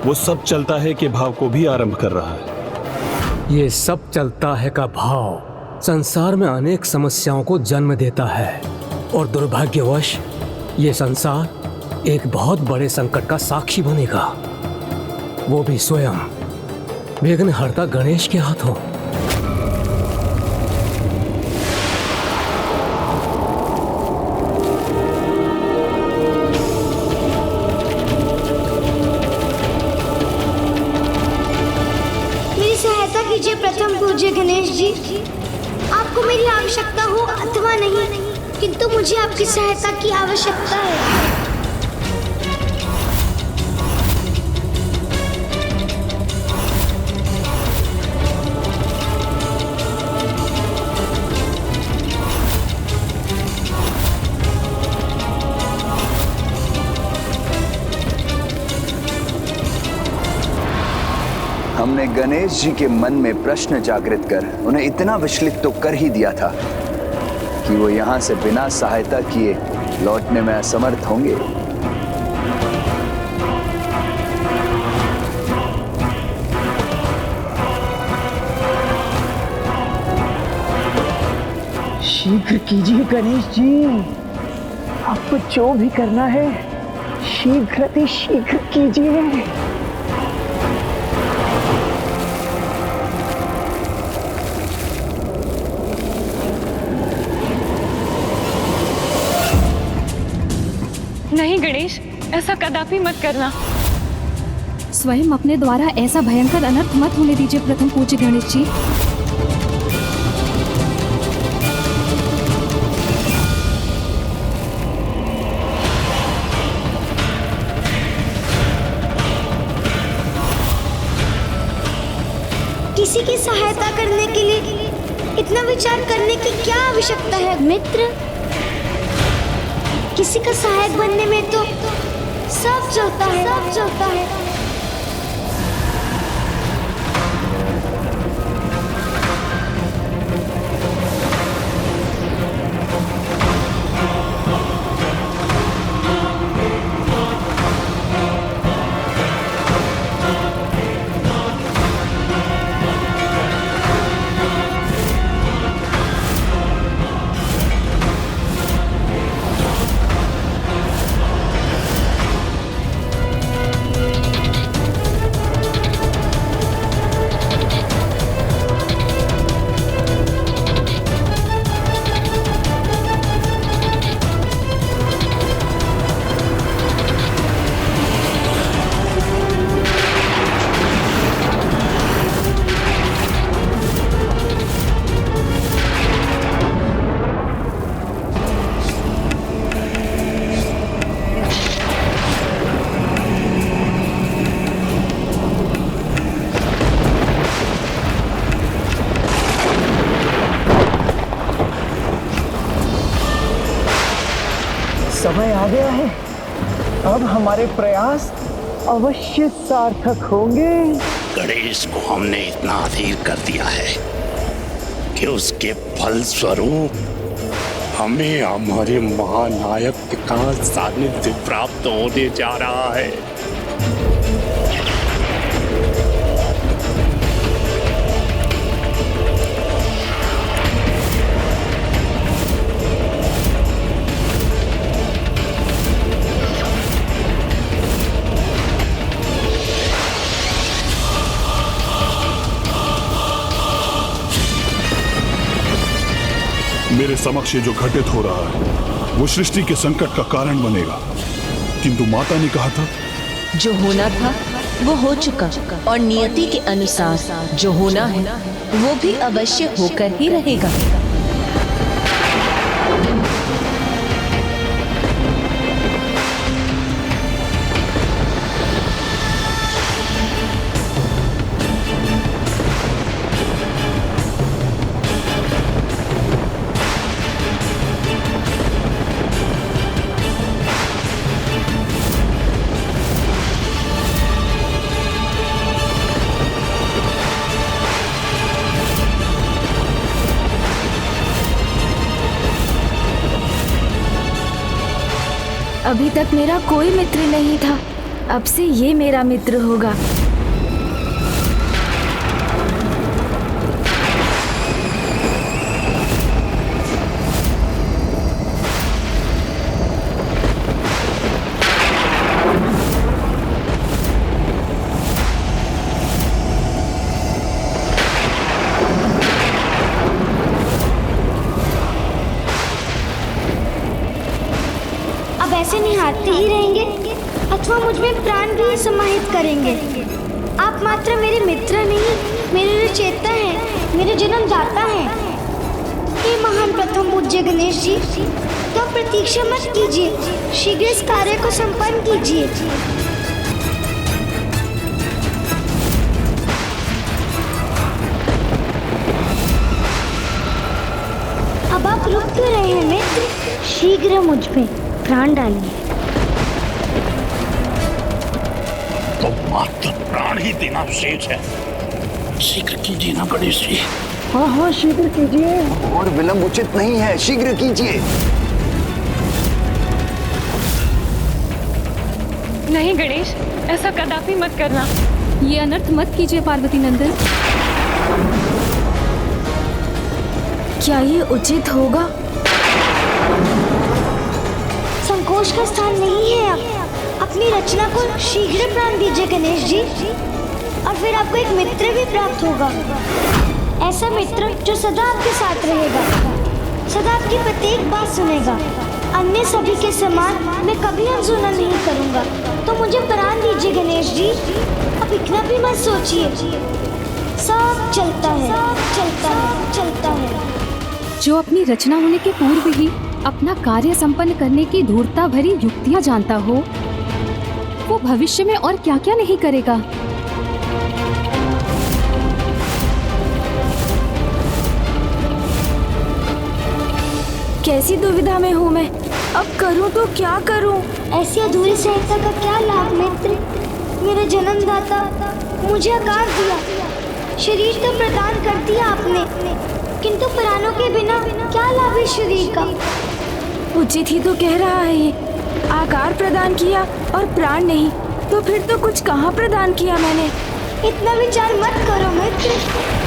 Speaker 11: वो सब चलता है के भाव को भी आरंभ कर रहा है।
Speaker 13: ये सब चलता है का भाव संसार में अनेक समस्याओं को जन्म देता है, और दुर्भाग्यवश ये संसार एक बहुत बड़े संकट का साक्षी बनेगा, वो भी स्वयं विघ्नहर्ता गणेश के हाथों।
Speaker 15: मेरी सहायता कीजिए प्रथम पूज्य गणेश जी। आपको मेरी आवश्यकता हो अथवा नहीं, किंतु मुझे आपकी सहायता की आवश्यकता है।
Speaker 3: हमने गणेश जी के मन में प्रश्न जागृत कर उन्हें इतना विचलित तो कर ही दिया था कि वो यहाँ से बिना सहायता किए लौटने में असमर्थ होंगे।
Speaker 16: शीघ्र कीजिए गणेश जी, आपको जो भी करना है शीघ्र कीजिए।
Speaker 6: नहीं गणेश, ऐसा कदापि मत करना।
Speaker 5: स्वयं अपने द्वारा ऐसा भयंकर अनर्थ मत होने दीजिए प्रथम पूज्य गणेश जी।
Speaker 15: किसी की सहायता करने के लिए इतना विचार करने की क्या आवश्यकता है मित्र? किसी का सहायक बनने में तो सब चलता है।
Speaker 16: समय आ गया है। अब हमारे प्रयास अवश्य सार्थक होंगे।
Speaker 10: गणेश को हमने इतना अधीर कर दिया है कि उसके फल स्वरूप हमें हमारे महानायक का सानिध्य प्राप्त होने जा रहा है।
Speaker 11: मेरे समक्ष ये जो घटित हो रहा है वो सृष्टि के संकट का कारण बनेगा, किंतु माता ने कहा था
Speaker 17: जो होना था वो हो चुका और नियति के अनुसार जो होना है वो भी अवश्य होकर ही रहेगा।
Speaker 1: अभी तक मेरा कोई मित्र नहीं था, अब से ये मेरा मित्र होगा।
Speaker 15: ऐसे निहारते ही रहेंगे अथवा मुझ में प्राण भी समाहित करेंगे। आप मात्र मेरे मित्र नहीं, मेरे रचयिता हैं, मेरे जन्मदाता हैं। हे महान प्रथम पूज्य गणेश जी, तो प्रतीक्षा मत कीजिए, शीघ्र इस कार्य को संपन्न कीजिए। अब आप रुक क्यों रहे हैं मित्र? शीघ्र मुझ पे प्राण डालिए।
Speaker 10: तो मात्र प्राण ही देना शेष है। शीघ्र कीजिए ना गणेश जी।
Speaker 16: हाँ हाँ शीघ्र कीजिए।
Speaker 3: और विलंब उचित नहीं है, शीघ्र कीजिए।
Speaker 5: नहीं गणेश, ऐसा कदापि मत करना। ये अनर्थ मत कीजिए पार्वती नंदन।
Speaker 1: क्या ये उचित होगा?
Speaker 15: संकोच का स्थान नहीं है। आप अपनी रचना को शीघ्र प्राण दीजिए गणेश जी, और फिर आपको एक मित्र भी प्राप्त होगा। ऐसा मित्र जो सदा आपके साथ रहेगा, सदा आपकी प्रत्येक बात सुनेगा। अन्य सभी के समान मैं कभी अनसुना नहीं करूंगा। तो मुझे प्राण दीजिए गणेश जी। अब इतना भी मत सोचिए, सब चलता है, चलता है, चलता है।
Speaker 5: जो अपनी रचना होने के पूर्व ही अपना कार्य संपन्न करने की धूर्ता भरी युक्तियां जानता हो, वो भविष्य में और क्या क्या नहीं करेगा।
Speaker 1: कैसी दुविधा में हूँ मैं, अब करूँ तो क्या करूँ?
Speaker 15: ऐसी अधूरी सहायता का क्या लाभ मित्र? मेरे जन्मदाता, मुझे आकार दिया, शरीर तो प्रदान कर दिया आपने, किंतु प्राणों के बिना क्या लाभ है शरीर का?
Speaker 1: उचित ही तो कह रहा है ये, आकार प्रदान किया और प्राण नहीं, तो फिर तो कुछ कहाँ प्रदान किया मैंने।
Speaker 15: इतना विचार मत करो मित्र।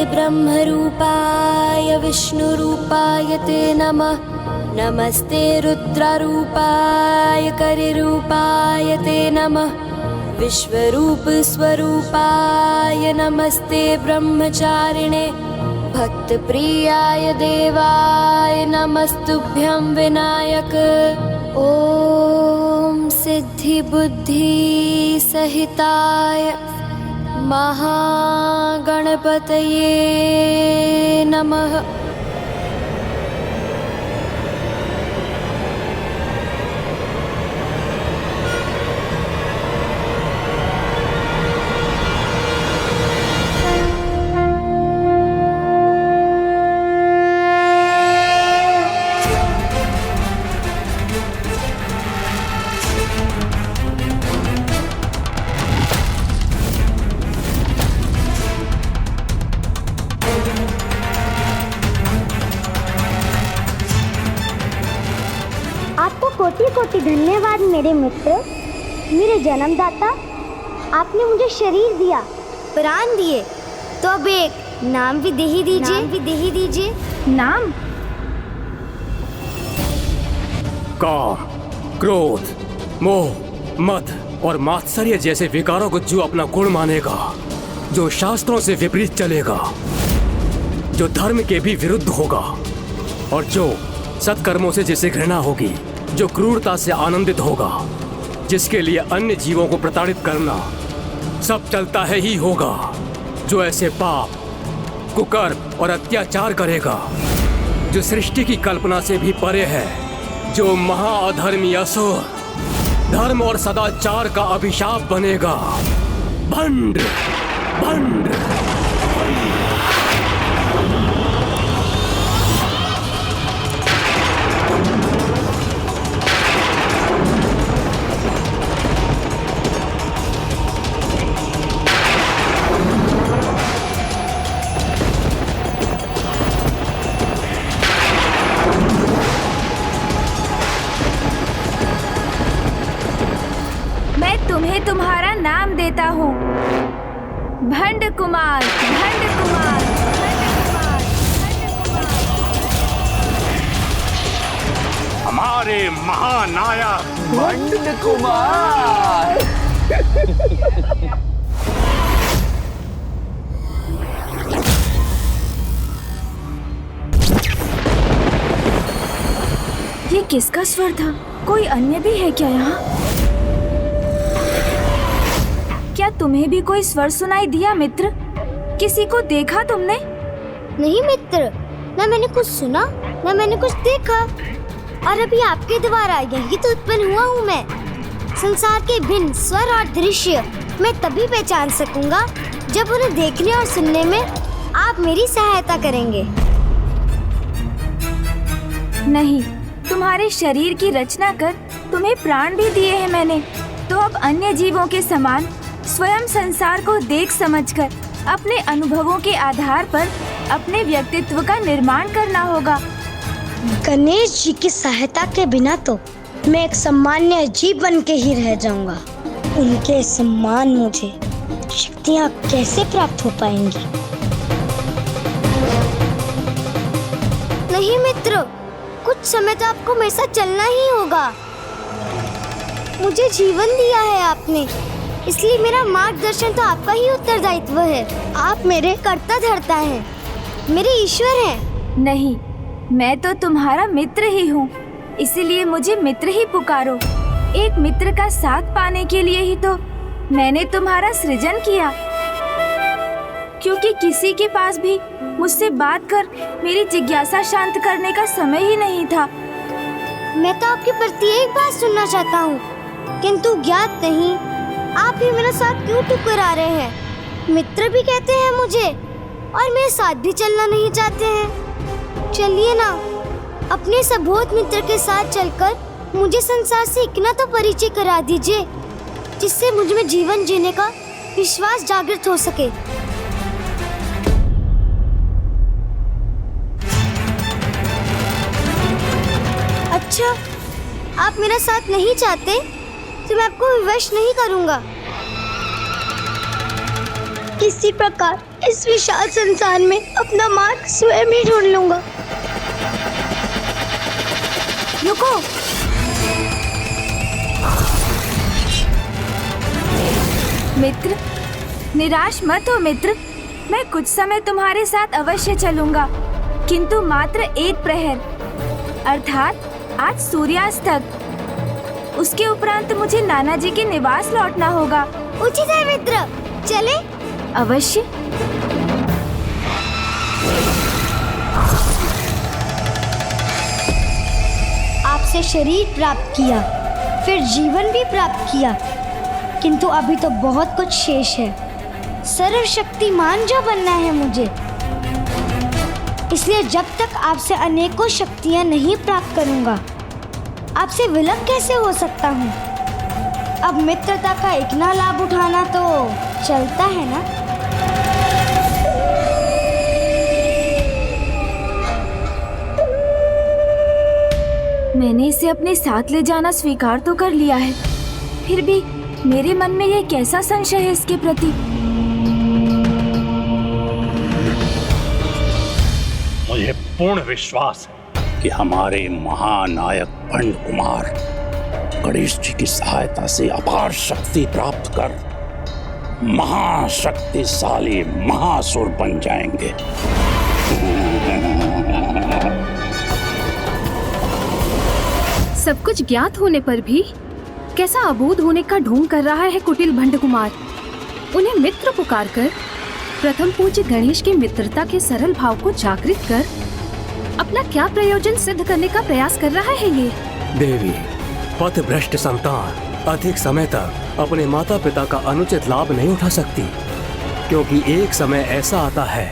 Speaker 15: ब्रह्मरूपाय विष्णुरूपाय ते नमः। नमस्ते रुद्ररूपाय करिरूपाय ते नमः। विश्वरूप स्वरूपाय नमस्ते ब्रह्मचारिणे। भक्तप्रियाय देवाय नमस्तुभ्यं विनायक। ओम सिद्धि बुद्धि सहिताय महागणपतये नमः। कोटि कोटि धन्यवाद मेरे मित्र, मेरे जन्मदाता। आपने मुझे शरीर दिया, प्राण दिए, तो अब एक नाम भी दे ही दीजिए। नाम?
Speaker 13: काम, क्रोध, मोह, मद और मात्सर्य जैसे विकारों को जो अपना गुण मानेगा, जो शास्त्रों से विपरीत चलेगा, जो धर्म के भी विरुद्ध होगा और जो सत्कर्मों से जिसे घृणा होगी, जो क्रूरता से आनंदित होगा, जिसके लिए अन्य जीवों को प्रताड़ित करना सब चलता है ही होगा, जो ऐसे पाप, कुकर्म और अत्याचार करेगा, जो सृष्टि की कल्पना से भी परे है, जो महाअधर्मी असुर, धर्म और सदाचार का अभिशाप बनेगा। भंड, भंड।
Speaker 1: तुम्हारा नाम देता हूँ, भंड कुमार, भंड कुमार,
Speaker 10: हमारे महानायक
Speaker 3: भंड कुमार।
Speaker 1: ये किसका स्वर था? कोई अन्य भी है क्या यहाँ? क्या तुम्हें भी कोई स्वर सुनाई दिया मित्र? किसी को देखा तुमने?
Speaker 15: नहीं मित्र, न मैंने कुछ सुना न मैंने कुछ देखा, और अभी आपके द्वारा यही तो उत्पन्न हुआ हूँ मैं। संसार के भिन्न स्वर और दृश्य मैं तभी पहचान सकूंगा जब उन्हें देखने और सुनने में आप मेरी सहायता करेंगे।
Speaker 1: नहीं, तुम्हारे शरीर की रचना कर तुम्हें प्राण भी दिए हैं मैंने, तो अब अन्य जीवों के समान स्वयं संसार को देख समझकर अपने अनुभवों के आधार पर अपने व्यक्तित्व का निर्माण करना होगा।
Speaker 15: गणेश जी की सहायता के बिना तो मैं एक सामान्य जीव बन के ही रह जाऊंगा। उनके सम्मान मुझे शक्तियाँ कैसे प्राप्त हो पाएंगी? नहीं मित्र, कुछ समय तो आपको मेरे साथ चलना ही होगा। मुझे जीवन दिया है आपने, इसलिए मेरा मार्गदर्शन तो आपका ही उत्तरदायित्व है। आप मेरे कर्ता धर्ता हैं, मेरे ईश्वर हैं।
Speaker 1: नहीं, मैं तो तुम्हारा मित्र ही हूँ, इसीलिए मुझे मित्र ही पुकारो। एक मित्र का साथ पाने के लिए ही तो मैंने तुम्हारा सृजन किया, क्योंकि किसी के पास भी मुझसे बात कर मेरी जिज्ञासा शांत करने का समय ही नहीं था।
Speaker 15: मैं तो आपकी प्रत्येक बात सुनना चाहता हूँ, किंतु ज्ञात नहीं आप ही मेरा साथ क्यों ठुकरा रहे हैं। मित्र भी कहते हैं मुझे और मेरे साथ भी चलना नहीं चाहते हैं। चलिए ना, अपने सबोध मित्र के साथ चलकर मुझे संसार से इतना तो परिचय करा दीजिए, जिससे मुझ में जीवन जीने का विश्वास जागृत हो सके। अच्छा, आप मेरा साथ नहीं चाहते तो मैं आपको विवश नहीं करूंगा। किसी प्रकार इस विशाल संसार में अपना मार्ग स्वयं ही ढूंढ लूंगा।
Speaker 1: रुको। मित्र, निराश मत हो मित्र। मैं कुछ समय तुम्हारे साथ अवश्य चलूंगा, किंतु मात्र 1 प्रहर, अर्थात आज सूर्यास्त तक। उसके उपरांत मुझे नाना जी के निवास लौटना होगा।
Speaker 15: उचित है मित्र, चले?
Speaker 1: अवश्य।
Speaker 15: आपसे शरीर प्राप्त किया, फिर जीवन भी प्राप्त किया, किंतु अभी तो बहुत कुछ शेष है। सर्वशक्तिमान जो बनना है मुझे, इसलिए जब तक आपसे अनेकों शक्तियां नहीं प्राप्त करूंगा, आपसे विलंब कैसे हो सकता हूँ? अब मित्रता का इतना लाभ उठाना तो चलता है ना?
Speaker 1: मैंने इसे अपने साथ ले जाना स्वीकार तो कर लिया है, फिर भी मेरे मन में यह कैसा संशय है इसके प्रति।
Speaker 10: मुझे पूर्ण विश्वास है कि हमारे महानायक भंड कुमार गणेश जी की सहायता से अपार शक्ति प्राप्त कर महाशक्तिशाली महासुर बन जाएंगे।
Speaker 5: सब कुछ ज्ञात होने पर भी कैसा अबोध होने का ढोंग कर रहा है कुटिल भंड कुमार। उन्हें मित्र पुकार कर प्रथम पूज्य गणेश की मित्रता के सरल भाव को जागृत कर अपना क्या प्रयोजन सिद्ध करने का प्रयास कर रहा है ये?
Speaker 13: देवी, पथभ्रष्ट संतान अधिक समय तक अपने माता पिता का अनुचित लाभ नहीं उठा सकती, क्योंकि एक समय ऐसा आता है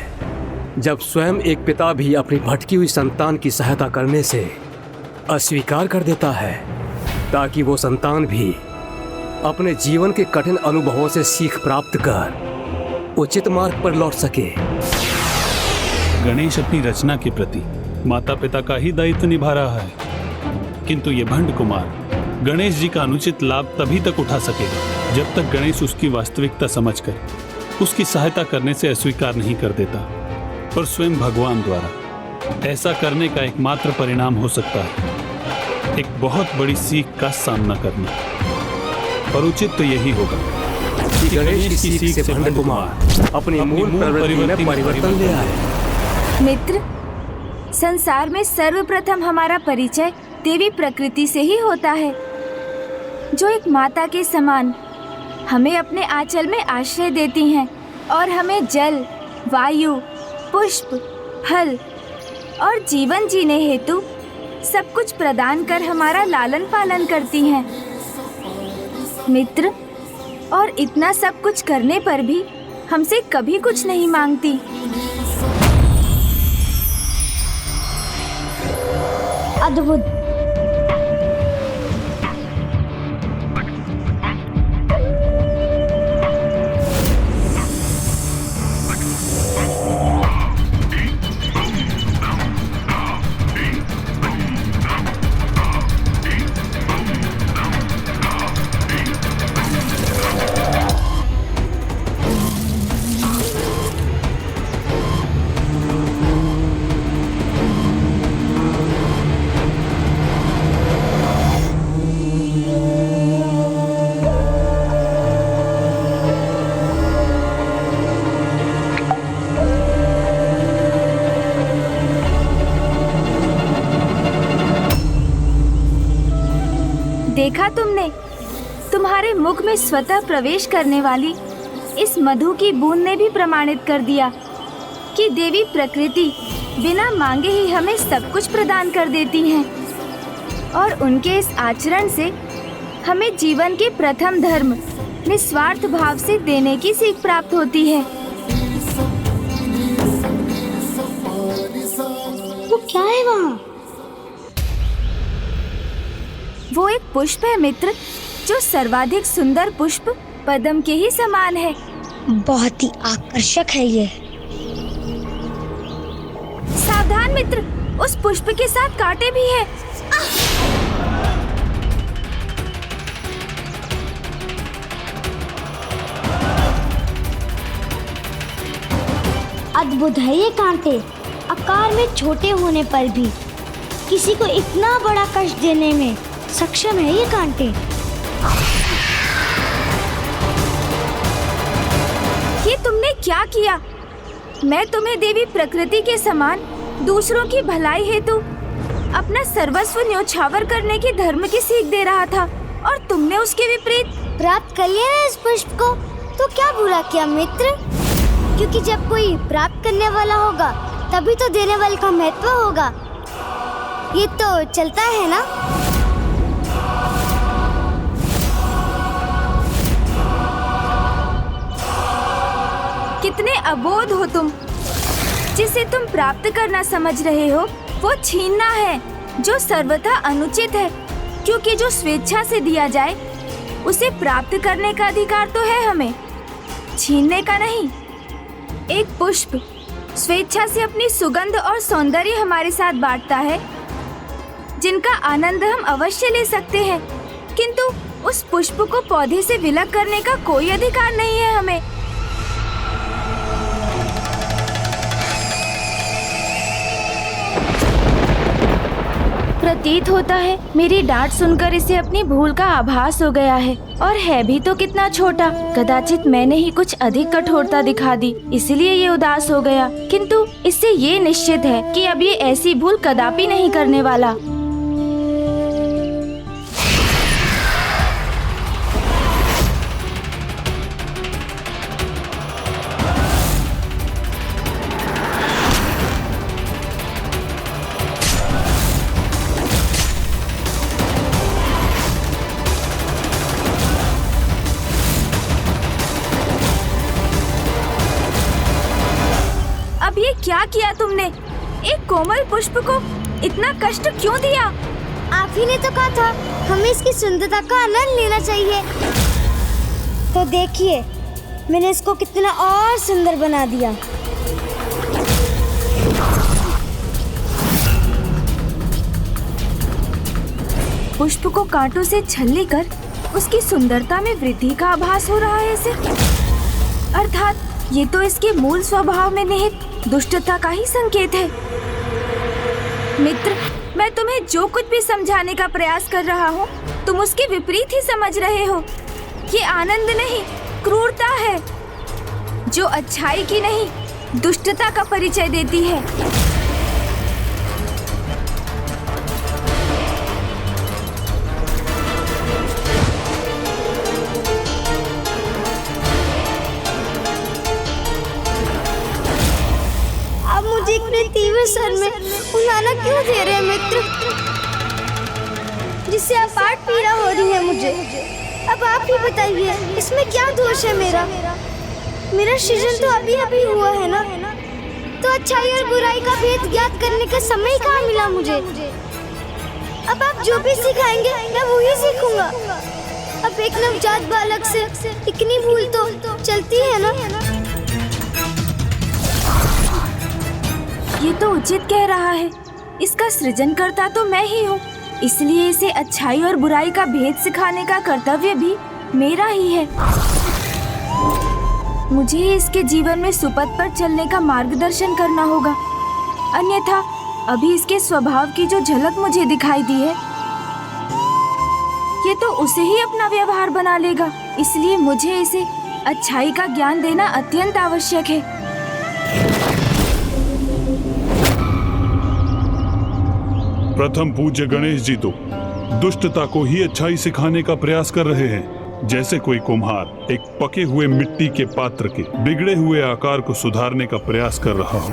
Speaker 13: जब स्वयं एक पिता भी अपनी भटकी हुई संतान की सहायता करने से अस्वीकार कर देता है, ताकि वो संतान भी अपने जीवन के कठिन अनुभवों से सीख प्राप्त कर उचित मार्ग पर लौट सके।
Speaker 11: गणेश अपनी रचना के प्रति माता पिता का ही दायित्व निभा रहा है, किंतु ये भंड कुमार गणेश जी का अनुचित लाभ तभी तक उठा सकेगा जब तक गणेश उसकी वास्तविकता समझकर उसकी सहायता करने से अस्वीकार नहीं कर देता। और स्वयं भगवान द्वारा ऐसा करने का एकमात्र परिणाम हो सकता है एक बहुत बड़ी सीख का सामना करना। और उचित तो यही होगा
Speaker 13: कि गणेश की सीख से भंड कुमार अपनी मूल प्रवृत्ति में परिवर्तन ले आए।
Speaker 1: मित्र, संसार में सर्वप्रथम हमारा परिचय देवी प्रकृति से ही होता है, जो एक माता के समान हमें अपने आंचल में आश्रय देती हैं और हमें जल, वायु, पुष्प, फल और जीवन जीने हेतु सब कुछ प्रदान कर हमारा लालन पालन करती हैं। मित्र, और इतना सब कुछ करने पर भी हमसे कभी कुछ नहीं मांगती।
Speaker 15: अद्भुत।
Speaker 1: देखा तुमने, तुम्हारे मुख में स्वतः प्रवेश करने वाली इस मधु की बूंद ने भी प्रमाणित कर दिया कि देवी प्रकृति बिना मांगे ही हमें सब कुछ प्रदान कर देती हैं। और उनके इस आचरण से हमें जीवन के प्रथम धर्म निस्वार्थ भाव से देने की सीख प्राप्त होती है।
Speaker 15: वो क्या है वहाँ?
Speaker 1: वो एक पुष्प है मित्र, जो सर्वाधिक सुंदर पुष्प पद्म के ही समान है।
Speaker 15: बहुत ही आकर्षक है ये।
Speaker 1: सावधान मित्र, उस पुष्प के साथ कांटे भी है।
Speaker 15: अद्भुत है ये कांटे। आकार में छोटे होने पर भी किसी को इतना बड़ा कष्ट देने में सक्षम है ये कांटे।
Speaker 1: ये तुमने क्या किया? मैं तुम्हें देवी प्रकृति के समान दूसरों की भलाई हेतु अपना सर्वस्व न्योछावर करने की धर्म की सीख दे रहा था, और तुमने उसके विपरीत
Speaker 15: प्राप्त कर लिया ना इस पुष्प को, तो क्या बुरा किया मित्र? क्योंकि जब कोई प्राप्त करने वाला होगा तभी तो देने वाले का महत्व होगा। ये तो चलता है ना।
Speaker 1: कितने अबोध हो तुम। जिसे तुम प्राप्त करना समझ रहे हो वो छीनना है, जो सर्वथा अनुचित है, क्योंकि जो स्वेच्छा से दिया जाए उसे प्राप्त करने का अधिकार तो है हमें, छीनने का नहीं। एक पुष्प स्वेच्छा से अपनी सुगंध और सौंदर्य हमारे साथ बांटता है, जिनका आनंद हम अवश्य ले सकते हैं, किंतु उस पुष्प को पौधे से विलग करने का कोई अधिकार नहीं है हमें। प्रतीत होता है मेरी डांट सुनकर इसे अपनी भूल का आभास हो गया है, और है भी तो कितना छोटा। कदाचित मैंने ही कुछ अधिक कठोरता दिखा दी, इसलिए ये उदास हो गया, किंतु इससे ये निश्चित है कि अब ये ऐसी भूल कदापि नहीं करने वाला। अब ये क्या किया तुमने? एक कोमल पुष्प को इतना कष्ट क्यों दिया?
Speaker 15: आप ही ने तो कहा था हमें इसकी सुंदरता का आनंद लेना चाहिए। तो देखिए मैंने इसको कितना और सुंदर बना दिया।
Speaker 1: पुष्प को कांटों से छलनी कर उसकी सुंदरता में वृद्धि का आभास हो रहा है इसे। अर्थात ये तो इसके मूल स्वभाव में निहित दुष्टता का ही संकेत है। मित्र, मैं तुम्हें जो कुछ भी समझाने का प्रयास कर रहा हूँ तुम उसके विपरीत ही समझ रहे हो। ये आनंद नहीं, क्रूरता है, जो अच्छाई की नहीं दुष्टता का परिचय देती है।
Speaker 15: मुझे इतने तीव्र सर में उलाना क्यों दे रहे हैं मित्र, जिससे आप पाठ पीड़ा हो रही है मुझे। अब आप ही बताइए इसमें क्या दोष है मेरा? मेरा सृजन तो अभी अभी हुआ है ना, तो अच्छाई और बुराई का भेद ज्ञात करने का समय कहाँ मिला मुझे? अब आप जो भी सिखाएंगे मैं वही सीखूंगा। अब एक नवजात बालक से इतनी भूल तो चलती है ना।
Speaker 1: ये तो उचित कह रहा है, इसका सृजनकर्ता तो मैं ही हूँ, इसलिए इसे अच्छाई और बुराई का भेद सिखाने का कर्तव्य भी मेरा ही है। मुझे इसके जीवन में सुपथ पर चलने का मार्गदर्शन करना होगा, अन्यथा अभी इसके स्वभाव की जो झलक मुझे दिखाई दी है ये तो उसे ही अपना व्यवहार बना लेगा, इसलिए मुझे इसे अच्छाई का ज्ञान देना अत्यंत आवश्यक है।
Speaker 12: प्रथम पूज्य गणेश जी तो दुष्टता को ही अच्छाई सिखाने का प्रयास कर रहे हैं, जैसे कोई कुम्हार एक पके हुए मिट्टी के पात्र के बिगड़े हुए आकार को सुधारने का प्रयास कर रहा हो।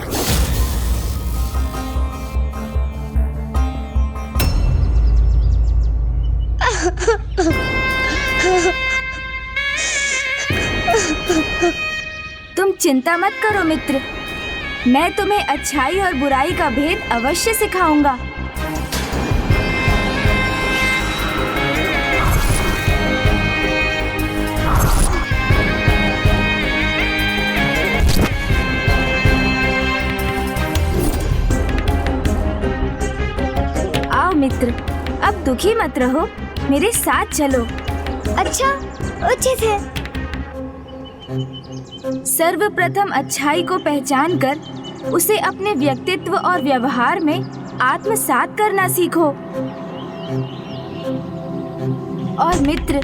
Speaker 1: तुम चिंता मत करो मित्र, मैं तुम्हें अच्छाई और बुराई का भेद अवश्य सिखाऊंगा। आओ मित्र, अब दुखी मत रहो, मेरे साथ चलो।
Speaker 15: अच्छा, उचित है।
Speaker 1: सर्वप्रथम अच्छाई को पहचान कर उसे अपने व्यक्तित्व और व्यवहार में आत्मसात करना सीखो। और मित्र,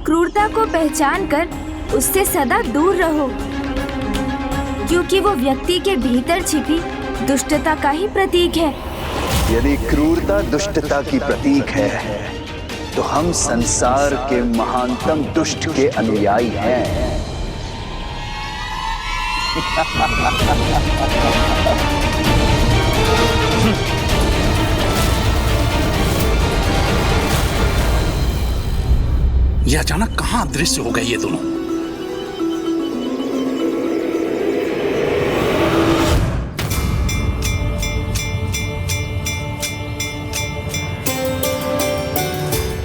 Speaker 1: क्रूरता को पहचान कर उससे सदा दूर रहो, क्योंकि वो व्यक्ति के भीतर छिपी दुष्टता का ही प्रतीक है।
Speaker 18: यदि क्रूरता दुष्टता की प्रतीक है तो हम संसार के महानतम दुष्ट के अनुयायी हैं।
Speaker 10: ये अचानक कहां अदृश्य हो गए ये दोनों?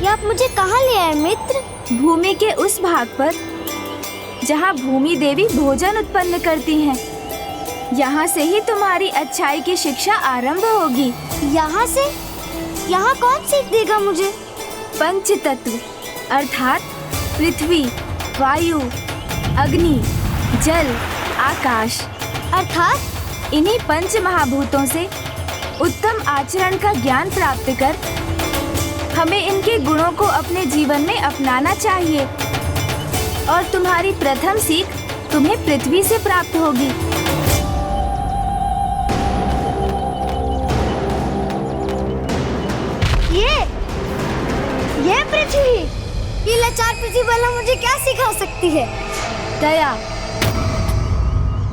Speaker 15: आप मुझे कहाँ ले आए मित्र?
Speaker 1: भूमि के उस भाग पर जहाँ भूमि देवी भोजन उत्पन्न करती हैं। यहाँ से ही तुम्हारी अच्छाई की शिक्षा आरंभ होगी।
Speaker 15: यहाँ से? यहाँ कौन सीख देगा मुझे?
Speaker 1: पंच तत्व अर्थात पृथ्वी, वायु, अग्नि, जल, आकाश,
Speaker 15: अर्थात
Speaker 1: इन्हीं पंच महाभूतों से उत्तम आचरण का ज्ञान प्राप्त कर हमें इनके गुणों को अपने जीवन में अपनाना चाहिए। और तुम्हारी प्रथम सीख तुम्हें पृथ्वी से प्राप्त होगी।
Speaker 15: ये पृथ्वी, ये लाचार पृथ्वी वाला मुझे क्या सिखा सकती है?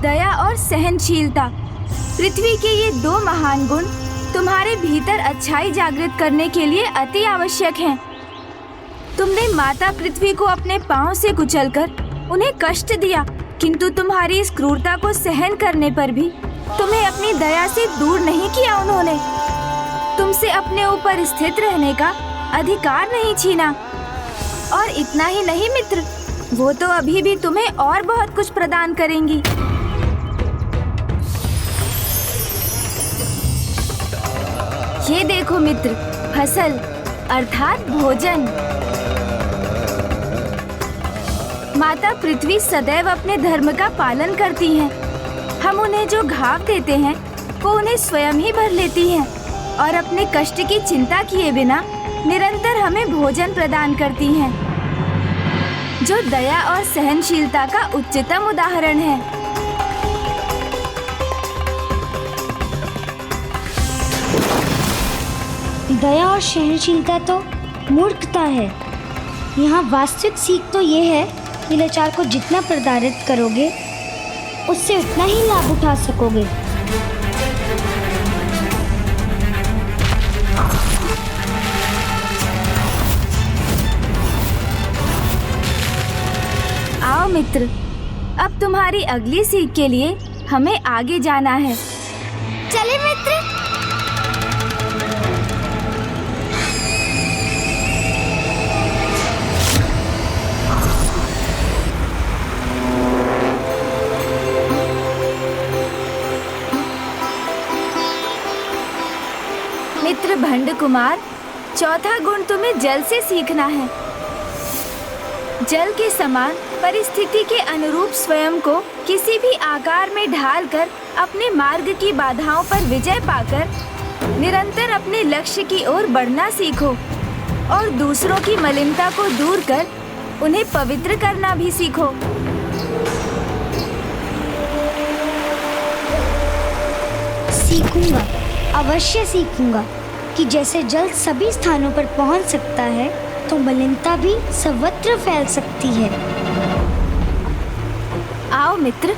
Speaker 1: दया और सहनशीलता। पृथ्वी के ये दो महान गुण तुम्हारे भीतर अच्छाई जागृत करने के लिए अति आवश्यक हैं। तुमने माता पृथ्वी को अपने पांव से कुचलकर उन्हें कष्ट दिया, किंतु तुम्हारी इस क्रूरता को सहन करने पर भी तुम्हें अपनी दया से दूर नहीं किया। उन्होंने तुमसे अपने ऊपर स्थित रहने का अधिकार नहीं छीना। और इतना ही नहीं मित्र, वो तो अभी भी तुम्हें और बहुत कुछ प्रदान करेंगी। ये देखो मित्र, फसल अर्थात भोजन। माता पृथ्वी सदैव अपने धर्म का पालन करती हैं। हम उन्हें जो घाव देते हैं वो उन्हें स्वयं ही भर लेती हैं और अपने कष्ट की चिंता किए बिना निरंतर हमें भोजन प्रदान करती हैं, जो दया और सहनशीलता का उच्चतम उदाहरण है।
Speaker 15: दया और सहनशीलता तो मूर्खता है। यहाँ वास्तविक सीख तो ये है कि लाचार को जितना प्रताड़ित करोगे उससे उतना ही लाभ उठा सकोगे।
Speaker 1: आओ मित्र, अब तुम्हारी अगली सीख के लिए हमें आगे जाना है।
Speaker 15: चले मित्र।
Speaker 1: मित्र भंड कुमार, चौथा गुण तुम्हें जल से सीखना है। जल के समान परिस्थिति के अनुरूप स्वयं को किसी भी आकार में ढालकर अपने मार्ग की बाधाओं पर विजय पाकर निरंतर अपने लक्ष्य की ओर बढ़ना सीखो और दूसरों की मलिनता को दूर कर उन्हें पवित्र करना भी सीखो।
Speaker 15: सीखूंगा, अवश्य सीखूंगा कि जैसे जल सभी स्थानों पर पहुंच सकता है तो मलिनता भी सर्वत्र फैल सकती है।
Speaker 1: आओ मित्र।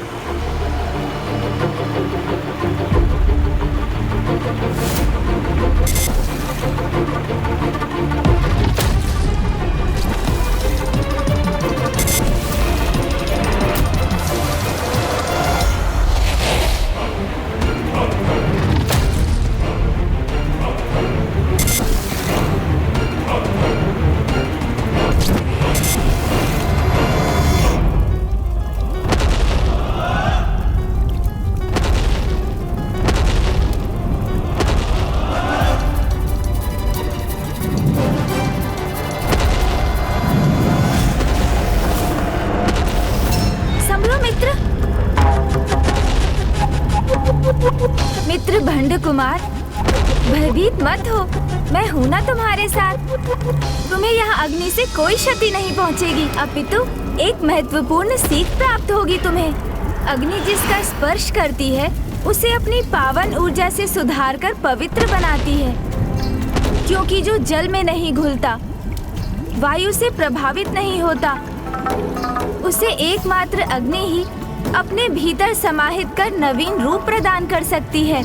Speaker 1: मित्र भंड कुमार, भयभीत मत हो, मैं हूँ ना तुम्हारे साथ। तुम्हें यहाँ अग्नि से कोई क्षति नहीं पहुँचेगी, अपितु एक महत्वपूर्ण सीख प्राप्त होगी तुम्हें। अग्नि जिसका स्पर्श करती है उसे अपनी पावन ऊर्जा से सुधार कर पवित्र बनाती है, क्योंकि जो जल में नहीं घुलता, वायु से प्रभावित नहीं होता, उसे एकमात्र अग्नि ही अपने भीतर समाहित कर नवीन रूप प्रदान कर सकती है।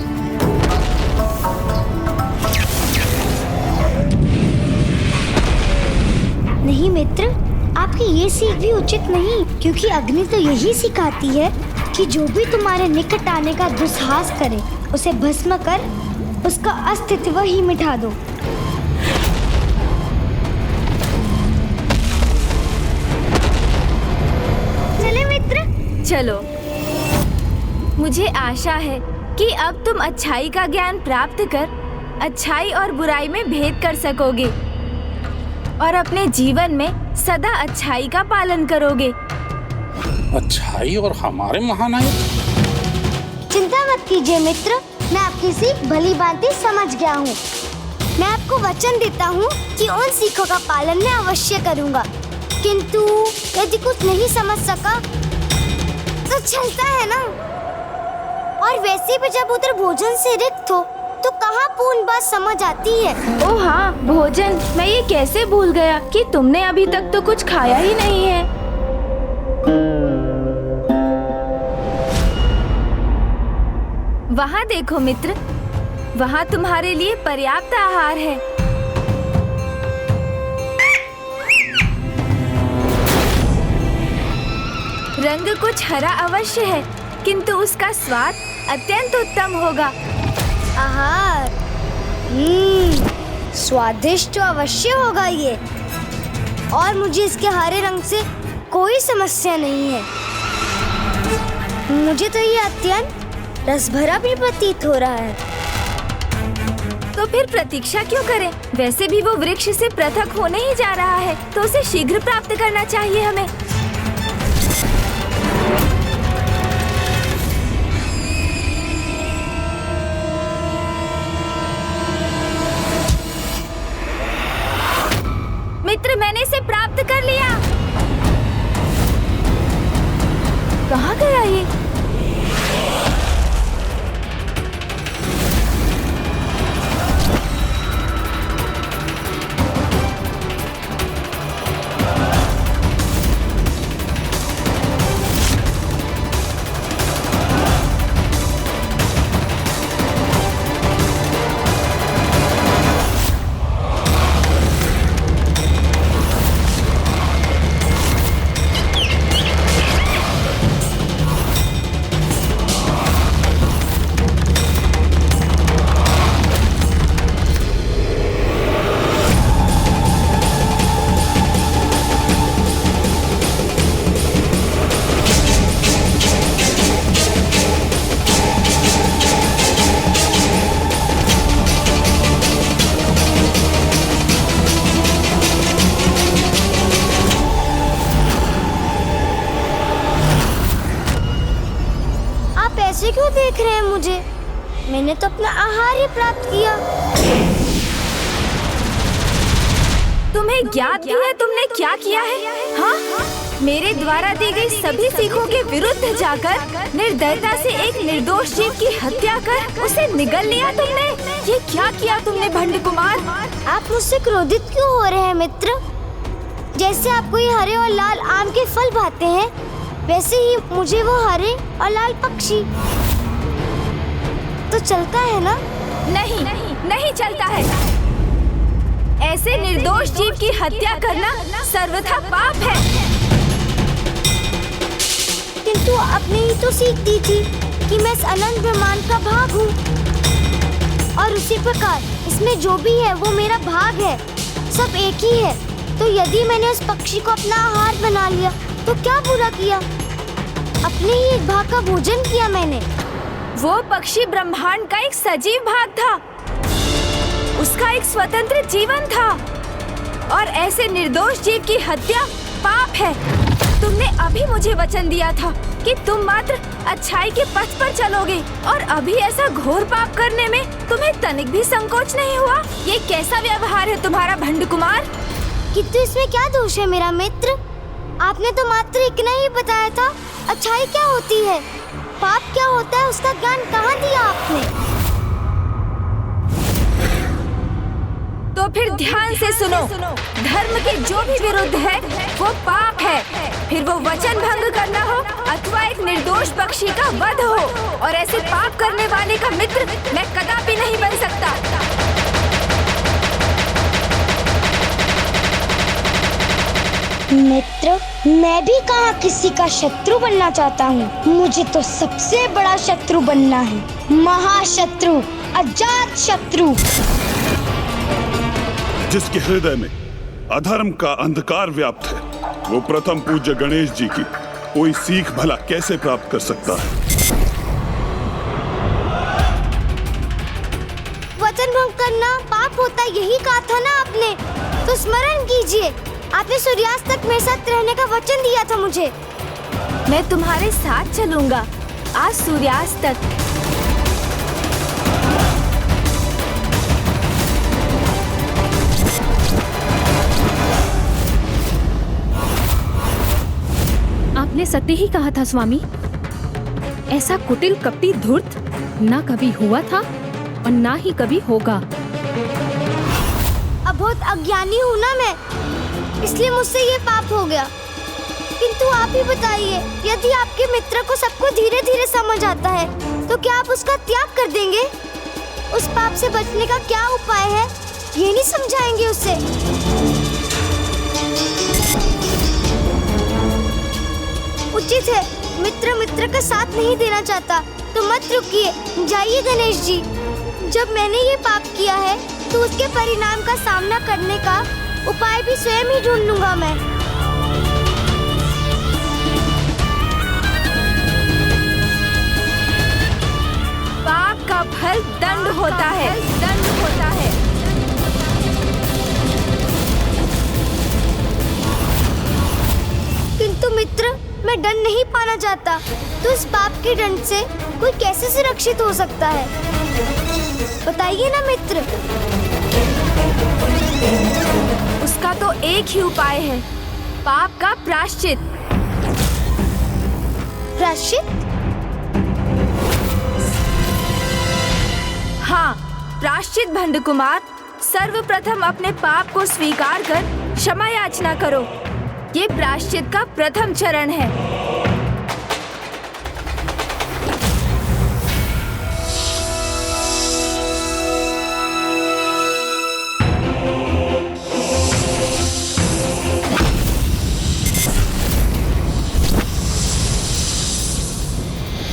Speaker 15: नहीं मित्र, आपकी ये सीख भी उचित नहीं, क्योंकि अग्नि तो यही सिखाती है कि जो भी तुम्हारे निकट आने का दुस्साहस करे उसे भस्म कर उसका अस्तित्व ही मिटा दो। चले मित्र,
Speaker 1: चलो। मुझे आशा है कि अब तुम अच्छाई का ज्ञान प्राप्त कर अच्छाई और बुराई में भेद कर सकोगे और अपने जीवन में सदा अच्छाई का पालन करोगे।
Speaker 10: अच्छाई और हमारे महानायक?
Speaker 15: चिंता मत कीजिए मित्र, मैं आपकी सीख भली भांति समझ गया हूँ। मैं आपको वचन देता हूँ कि उन सीखों का पालन मैं अवश्य करूँगा, किंतु यदि कुछ नहीं समझ सका तो चलता है ना। और वैसे भी जब उधर भोजन से रिक्त हो तो कहाँ पूर्ण बात समझ आती है।
Speaker 1: ओ हाँ, भोजन, मैं ये कैसे भूल गया कि तुमने अभी तक तो कुछ खाया ही नहीं है। वहाँ देखो मित्र, वहाँ तुम्हारे लिए पर्याप्त आहार है। रंग कुछ हरा अवश्य है, किंतु उसका स्वाद अत्यंत उत्तम होगा।
Speaker 15: आहार, स्वादिष्ट तो अवश्य होगा ये, और मुझे इसके हरे रंग से कोई समस्या नहीं है। मुझे तो ये अत्यंत रस भरा भी प्रतीत हो रहा है।
Speaker 1: तो फिर प्रतीक्षा क्यों करें? वैसे भी वो वृक्ष से पृथक होने ही जा रहा है, तो उसे शीघ्र प्राप्त करना चाहिए हमें। मित्र, मैंने इसे प्राप्त कर लिया। कहाँ गया ये?
Speaker 15: ऐसे क्यों देख रहे हैं मुझे? मैंने तो अपना आहार ही प्राप्त किया।
Speaker 1: तुम्हें ज्ञात भी है तुमने क्या किया है? हाँ? मेरे द्वारा दी गई सभी सीखों के विरुद्ध जाकर निर्दयता से एक निर्दोष जीव की हत्या कर उसे निगल लिया तुमने। ये क्या किया तुमने भंड कुमार?
Speaker 15: आप मुझसे क्रोधित क्यों हो रहे हैं मित्र? जैसे आपको ये हरे और लाल आम के फल भाते हैं, वैसे ही मुझे वो हरे और लाल पक्षी तो चलता है ना?
Speaker 1: नहीं, नहीं चलता है। ऐसे निर्दोष जीव की हत्या करना सर्वथा पाप है।
Speaker 15: किंतु आपने ही तो सीख दी थी कि मैं इस अनंत ब्रह्मांड का भाग हूँ, और उसी प्रकार इसमें जो भी है वो मेरा भाग है, सब एक ही है। तो यदि मैंने उस पक्षी को अपना आहार बना लिया तो क्या बुरा किया? अपने ही एक भाग का भोजन किया मैंने।
Speaker 1: वो पक्षी ब्रह्मांड का एक सजीव भाग था, उसका एक स्वतंत्र जीवन था, और ऐसे निर्दोष जीव की हत्या पाप है। तुमने अभी मुझे वचन दिया था कि तुम मात्र अच्छाई के पथ पर चलोगे, और अभी ऐसा घोर पाप करने में तुम्हें तनिक भी संकोच नहीं हुआ। ये कैसा व्यवहार है तुम्हारा भंड कुमार?
Speaker 15: किंतु इसमें क्या दोष है मेरा मित्र? आपने तो मात्र इतना ही बताया था अच्छाई क्या होती है, पाप क्या होता है, उसका ज्ञान कहाँ दिया आपने?
Speaker 1: तो फिर ध्यान से सुनो, धर्म के जो भी विरुद्ध है वो पाप है, फिर वो वचन भंग करना हो अथवा एक निर्दोष पक्षी का वध हो, और ऐसे पाप करने वाले का मित्र मैं कदापि नहीं बन सकता।
Speaker 15: मित्र, मैं भी कहाँ किसी का शत्रु बनना चाहता हूँ। मुझे तो सबसे बड़ा शत्रु बनना है, महाशत्रु, अजात शत्रु।
Speaker 12: जिसके हृदय में अधर्म का अंधकार व्याप्त है, वो प्रथम पूज्य गणेश जी की कोई सीख भला कैसे प्राप्त कर सकता है?
Speaker 15: वचन भंग करना पाप होता, यही कहा था ना आपने, तो स्मरण कीजिए। आपने सूर्यास्त तक मेरे साथ रहने का वचन दिया था मुझे।
Speaker 1: मैं तुम्हारे साथ चलूंगा आज सूर्यास्त तक।
Speaker 5: आपने सत्य ही कहा था स्वामी। ऐसा कुटिल कपटी धूर्त ना कभी हुआ था और ना ही कभी होगा।
Speaker 15: अब बहुत अज्ञानी हूँ ना मैं, इसलिए मुझसे ये पाप हो गया। किंतु आप ही बताइए, यदि आपके मित्र को सबको धीरे धीरे समझ आता है तो क्या आप उसका त्याग कर देंगे? उस पाप से बचने का क्या उपाय है, ये नहीं समझाएंगे उसे? उचित है, मित्र मित्र का साथ नहीं देना चाहता तो मत रुकिए, जाइए गणेश जी। जब मैंने ये पाप किया है तो उसके परिणाम का सामना करने का उपाय भी स्वयं ही ढूंढ लूंगा मैं।
Speaker 1: पाप का फल दंड होता है, दंड होता है।
Speaker 15: किंतु मित्र, मैं दंड नहीं पाना चाहता, तो इस पाप के दंड से कोई कैसे सुरक्षित हो सकता है? बताइए ना मित्र।
Speaker 1: उसका तो एक ही उपाय है, पाप का प्रायश्चित।
Speaker 15: प्रायश्चित?
Speaker 1: हाँ, प्रायश्चित भंड कुमार। सर्वप्रथम अपने पाप को स्वीकार कर क्षमा याचना करो। ये प्रायश्चित का प्रथम चरण है।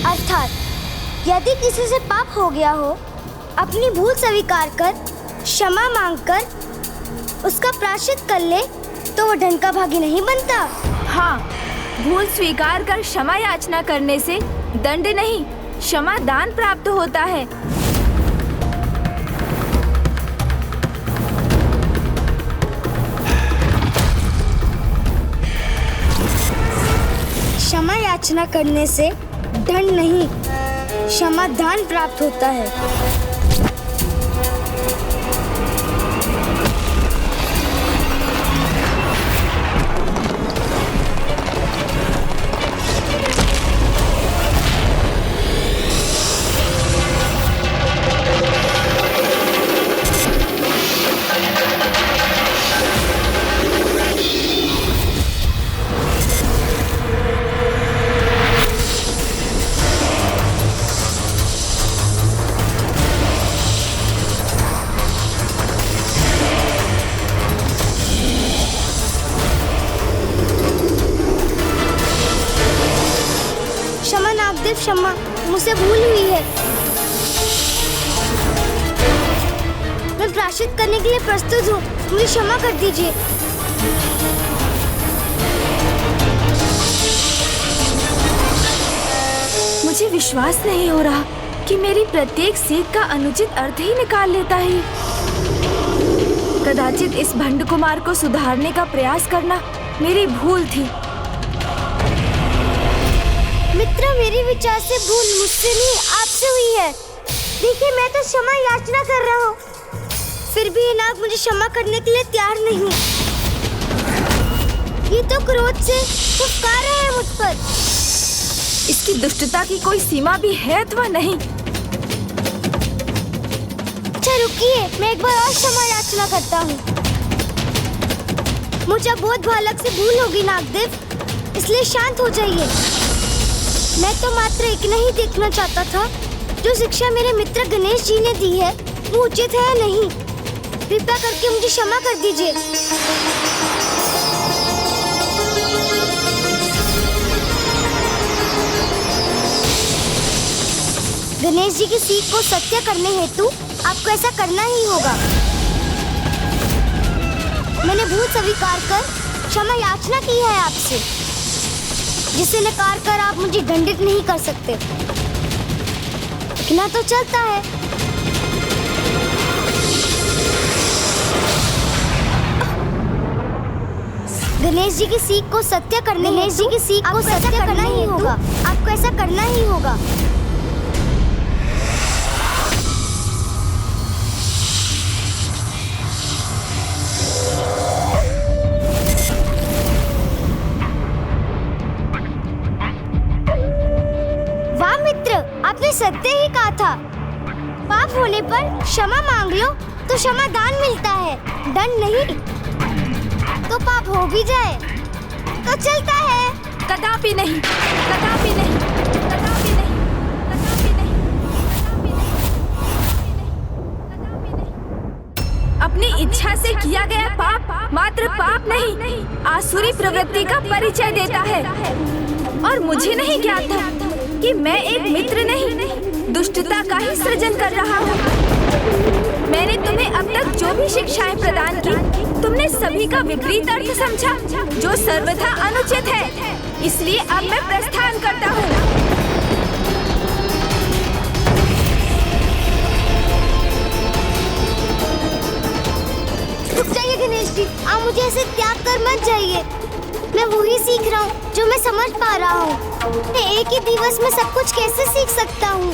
Speaker 15: अर्थात यदि किसी से पाप हो गया हो, अपनी भूल स्वीकार कर क्षमा मांगकर उसका प्रायश्चित कर ले तो वो दंड का भागी नहीं बनता।
Speaker 1: हाँ, भूल स्वीकार कर क्षमा याचना करने से दंड नहीं, क्षमा दान प्राप्त होता है।
Speaker 15: क्षमा याचना करने से दंड नहीं, क्षमा दान प्राप्त होता है। क्षमा, मुझसे भूल हुई है। मैं प्रायश्चित करने के लिए प्रस्तुत हूँ, मुझे क्षमा कर दीजिए।
Speaker 1: मुझे विश्वास नहीं हो रहा कि मेरी प्रत्येक सीख का अनुचित अर्थ ही निकाल लेता है। कदाचित इस भंड कुमार को सुधारने का प्रयास करना मेरी भूल थी।
Speaker 15: मित्र, मेरे विचार से भूल मुझसे नहीं आपसे हुई है। देखिए, मैं तो क्षमा याचना कर रहा हूँ, फिर भी ये नाग मुझे क्षमा करने के लिए तैयार नहीं। ये तो क्रोध से फुफकार रहे हैं मुझ पर।
Speaker 1: इसकी दुष्टता की कोई सीमा भी है अथवा नहीं।
Speaker 15: अच्छा रुकिए, मैं एक बार और क्षमा याचना करता हूँ। मुझे बहुत बालक से भूल होगी नागदेव, इसलिए शांत हो जाइए। मैं तो मात्र एक नहीं देखना चाहता था, जो शिक्षा मेरे मित्र गणेश जी ने दी है वो उचित है या नहीं। कृपया करके मुझे क्षमा कर दीजिए। गणेश जी की सीख को सत्य करने हेतु आपको ऐसा करना ही होगा। मैंने भूल स्वीकार कर क्षमा याचना की है आपसे, जिसे नकार कर आप मुझे दंडित नहीं कर सकते। इतना तो चलता है। गणेश जी की सीख को सत्य करने गणेश जी की सीख को सत्य करना ही होगा। आपको ऐसा करना ही होगा। वाह मित्र, आपने सत्य ही कहा था। पाप होने पर क्षमा मांग लो तो क्षमा दान मिलता है, दंड नहीं। तो पाप हो भी जाए तो चलता है।
Speaker 1: कदापि नहीं, कदापि नहीं, कदापि नहीं, कदापि नहीं, कदापि नहीं। अपनी इच्छा से किया गया पाप मात्र पाप नहीं, आसुरी प्रवृत्ति का परिचय देता है। और मुझे नहीं ज्ञात था कि मैं एक मित्र नहीं, दुष्टता का ही सृजन कर रहा हूँ। मैंने तुम्हें अब तक जो भी शिक्षाएं प्रदान की, तुमने सभी का विपरीत अर्थ समझा, जो सर्वथा अनुचित है। इसलिए अब मैं प्रस्थान करता हूँ।
Speaker 15: रुक जाइए गणेश जी, आप मुझे ऐसे त्याग कर मत जाइए। मैं वही सीख रहा हूँ जो मैं समझ पा रहा हूँ। मैं एक ही दिवस में सब कुछ कैसे सीख सकता हूँ?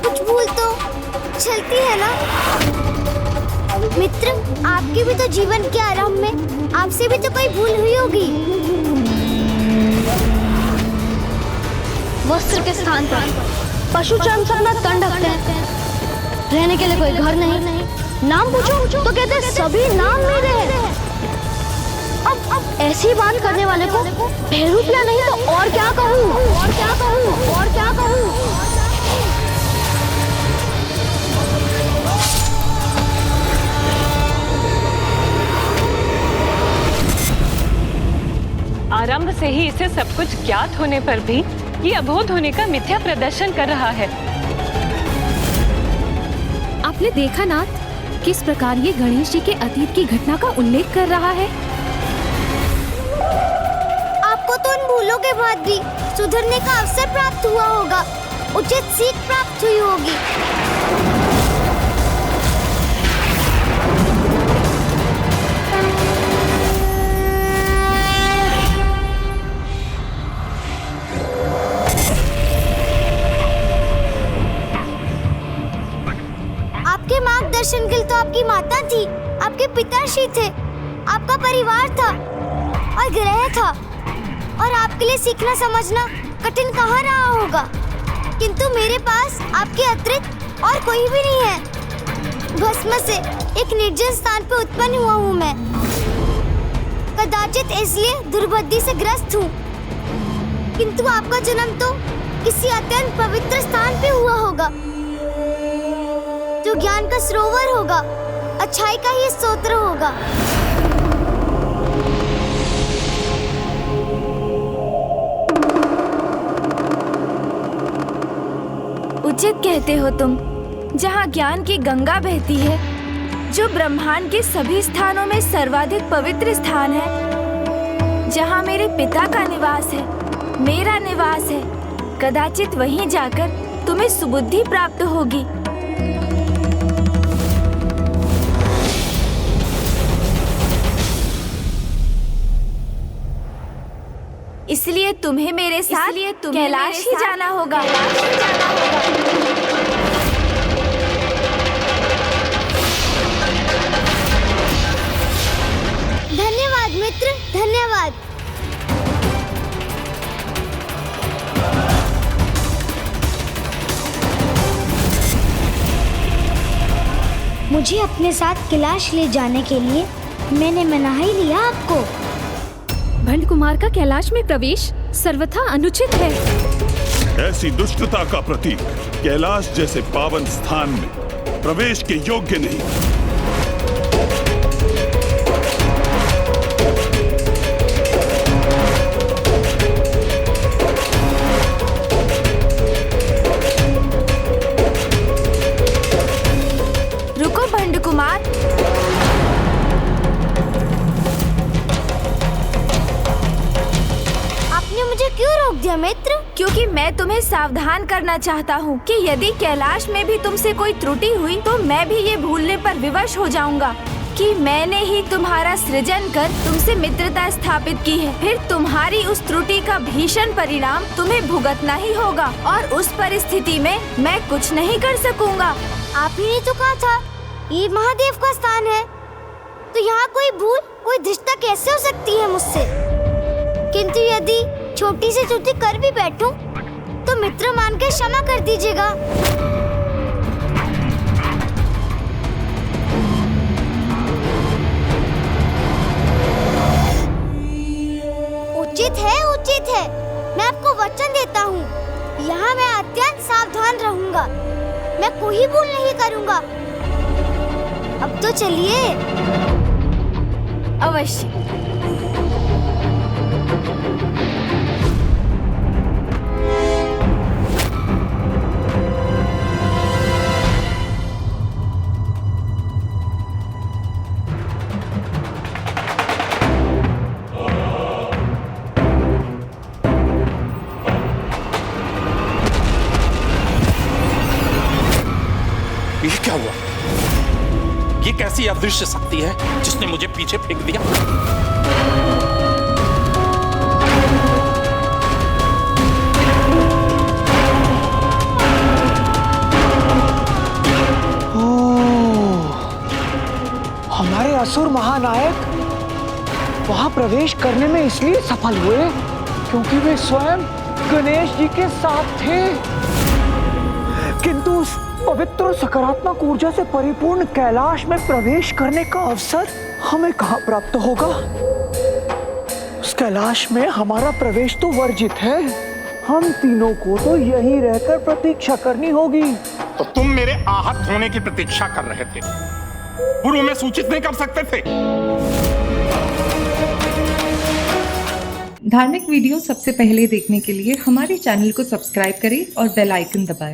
Speaker 15: कुछ भूल तो चलती है ना। मित्र, आपके भी तो जीवन के आरंभ में आपसे भी तो कोई भूल हुई होगी।
Speaker 19: वस्त्र के स्थान पर पशु चर्म से अपना तन ढकते हैं। रहने के लिए कोई घर नहीं। नाम पूछो तो कहते हैं सभी नाम मेरे हैं। अब ऐसी बात करने वाले को बेरुपया नहीं तो और क्या कहूँ? और क्या कहूँ? और क्या कहूँ?
Speaker 6: आरंभ से ही इसे सब कुछ ज्ञात होने पर भी ये अबोध होने का मिथ्या प्रदर्शन कर रहा है।
Speaker 5: आपने देखा नाथ, किस प्रकार ये गणेश जी के अतीत की घटना का उल्लेख कर रहा है।
Speaker 15: आपको तो उन भूलों के बाद भी सुधरने का अवसर प्राप्त हुआ होगा, उचित सीख प्राप्त हुई होगी। आपके मार्गदर्शन के लिए तो आपकी माता थी, आपके पिताश्री थे, आपका परिवार था और ग्रह था, और आपके लिए सीखना समझना कठिन कहाँ रहा होगा। किंतु मेरे पास आपके अतिरिक्त और कोई भी नहीं है। भस्म से एक निर्जन स्थान पर उत्पन्न हुआ हूँ मैं। कदाचित इसलिए दुर्बुद्धि से ग्रस्त हूँ, किंतु आपका जन्म तो किसी अत्यंत पवित्र स्थान पे हुआ होगा, जो ज्ञान का सरोवर होगा, अच्छाई का ही स्तोत्र होगा।
Speaker 1: उचित कहते हो तुम। जहाँ ज्ञान की गंगा बहती है, जो ब्रह्मांड के सभी स्थानों में सर्वाधिक पवित्र स्थान है, जहाँ मेरे पिता का निवास है, मेरा निवास है, कदाचित वहीं जाकर तुम्हें सुबुद्धि प्राप्त होगी। इसलिए तुम्हें मेरे साथ कैलाश ही जाना होगा।
Speaker 15: धन्यवाद मित्र, धन्यवाद। मुझे अपने साथ कैलाश ले जाने के लिए मैंने मना ही लिया आपको।
Speaker 5: भंड कुमार का कैलाश में प्रवेश सर्वथा अनुचित है।
Speaker 12: ऐसी दुष्टता का प्रतीक कैलाश जैसे पावन स्थान में प्रवेश के योग्य नहीं।
Speaker 1: रुको भंड कुमार,
Speaker 15: आपने मुझे क्यों रोक दिया मित्र?
Speaker 1: क्योंकि मैं तुम्हें सावधान करना चाहता हूँ कि यदि कैलाश में भी तुमसे कोई त्रुटि हुई तो मैं भी ये भूलने पर विवश हो जाऊंगा कि मैंने ही तुम्हारा सृजन कर तुमसे मित्रता स्थापित की है। फिर तुम्हारी उस त्रुटि का भीषण परिणाम तुम्हें भुगतना ही होगा और उस परिस्थिति में मैं कुछ नहीं कर सकूंगा।
Speaker 15: आप ही ने तो कहा था ये महादेव का स्थान है, तो यहाँ कोई भूल, कोई धृष्टता कैसे हो सकती है मुझसे? किंतु यदि छोटी से त्रुटि कर भी बैठूं, तो मित्र मानकर क्षमा कर दीजिएगा। उचित है। मैं आपको वचन देता हूँ, यहाँ मैं अत्यंत सावधान रहूंगा। मैं कोई भूल नहीं करूंगा। अब तो चलिए।
Speaker 1: अवश्य।
Speaker 10: ये क्या हुआ? ये कैसी अदृश्य शक्ति है जिसने मुझे पीछे फेंक दिया?
Speaker 16: हमारे असुर महानायक वहां प्रवेश करने में इसलिए सफल हुए क्योंकि वे स्वयं गणेश जी के साथ थे। किंतु उस पवित्र सकारात्मक ऊर्जा से परिपूर्ण कैलाश में प्रवेश करने का अवसर हमें कहाँ प्राप्त होगा? उस कैलाश में हमारा प्रवेश तो वर्जित है। हम तीनों को तो यहीं रहकर प्रतीक्षा करनी होगी।
Speaker 10: तो तुम मेरे आहत होने की प्रतीक्षा कर रहे थे, पूर्व में सूचित नहीं कर सकते थे?
Speaker 20: धार्मिक वीडियो सबसे पहले देखने के लिए हमारे चैनल को सब्सक्राइब करें और बेल आइकन दबाएं।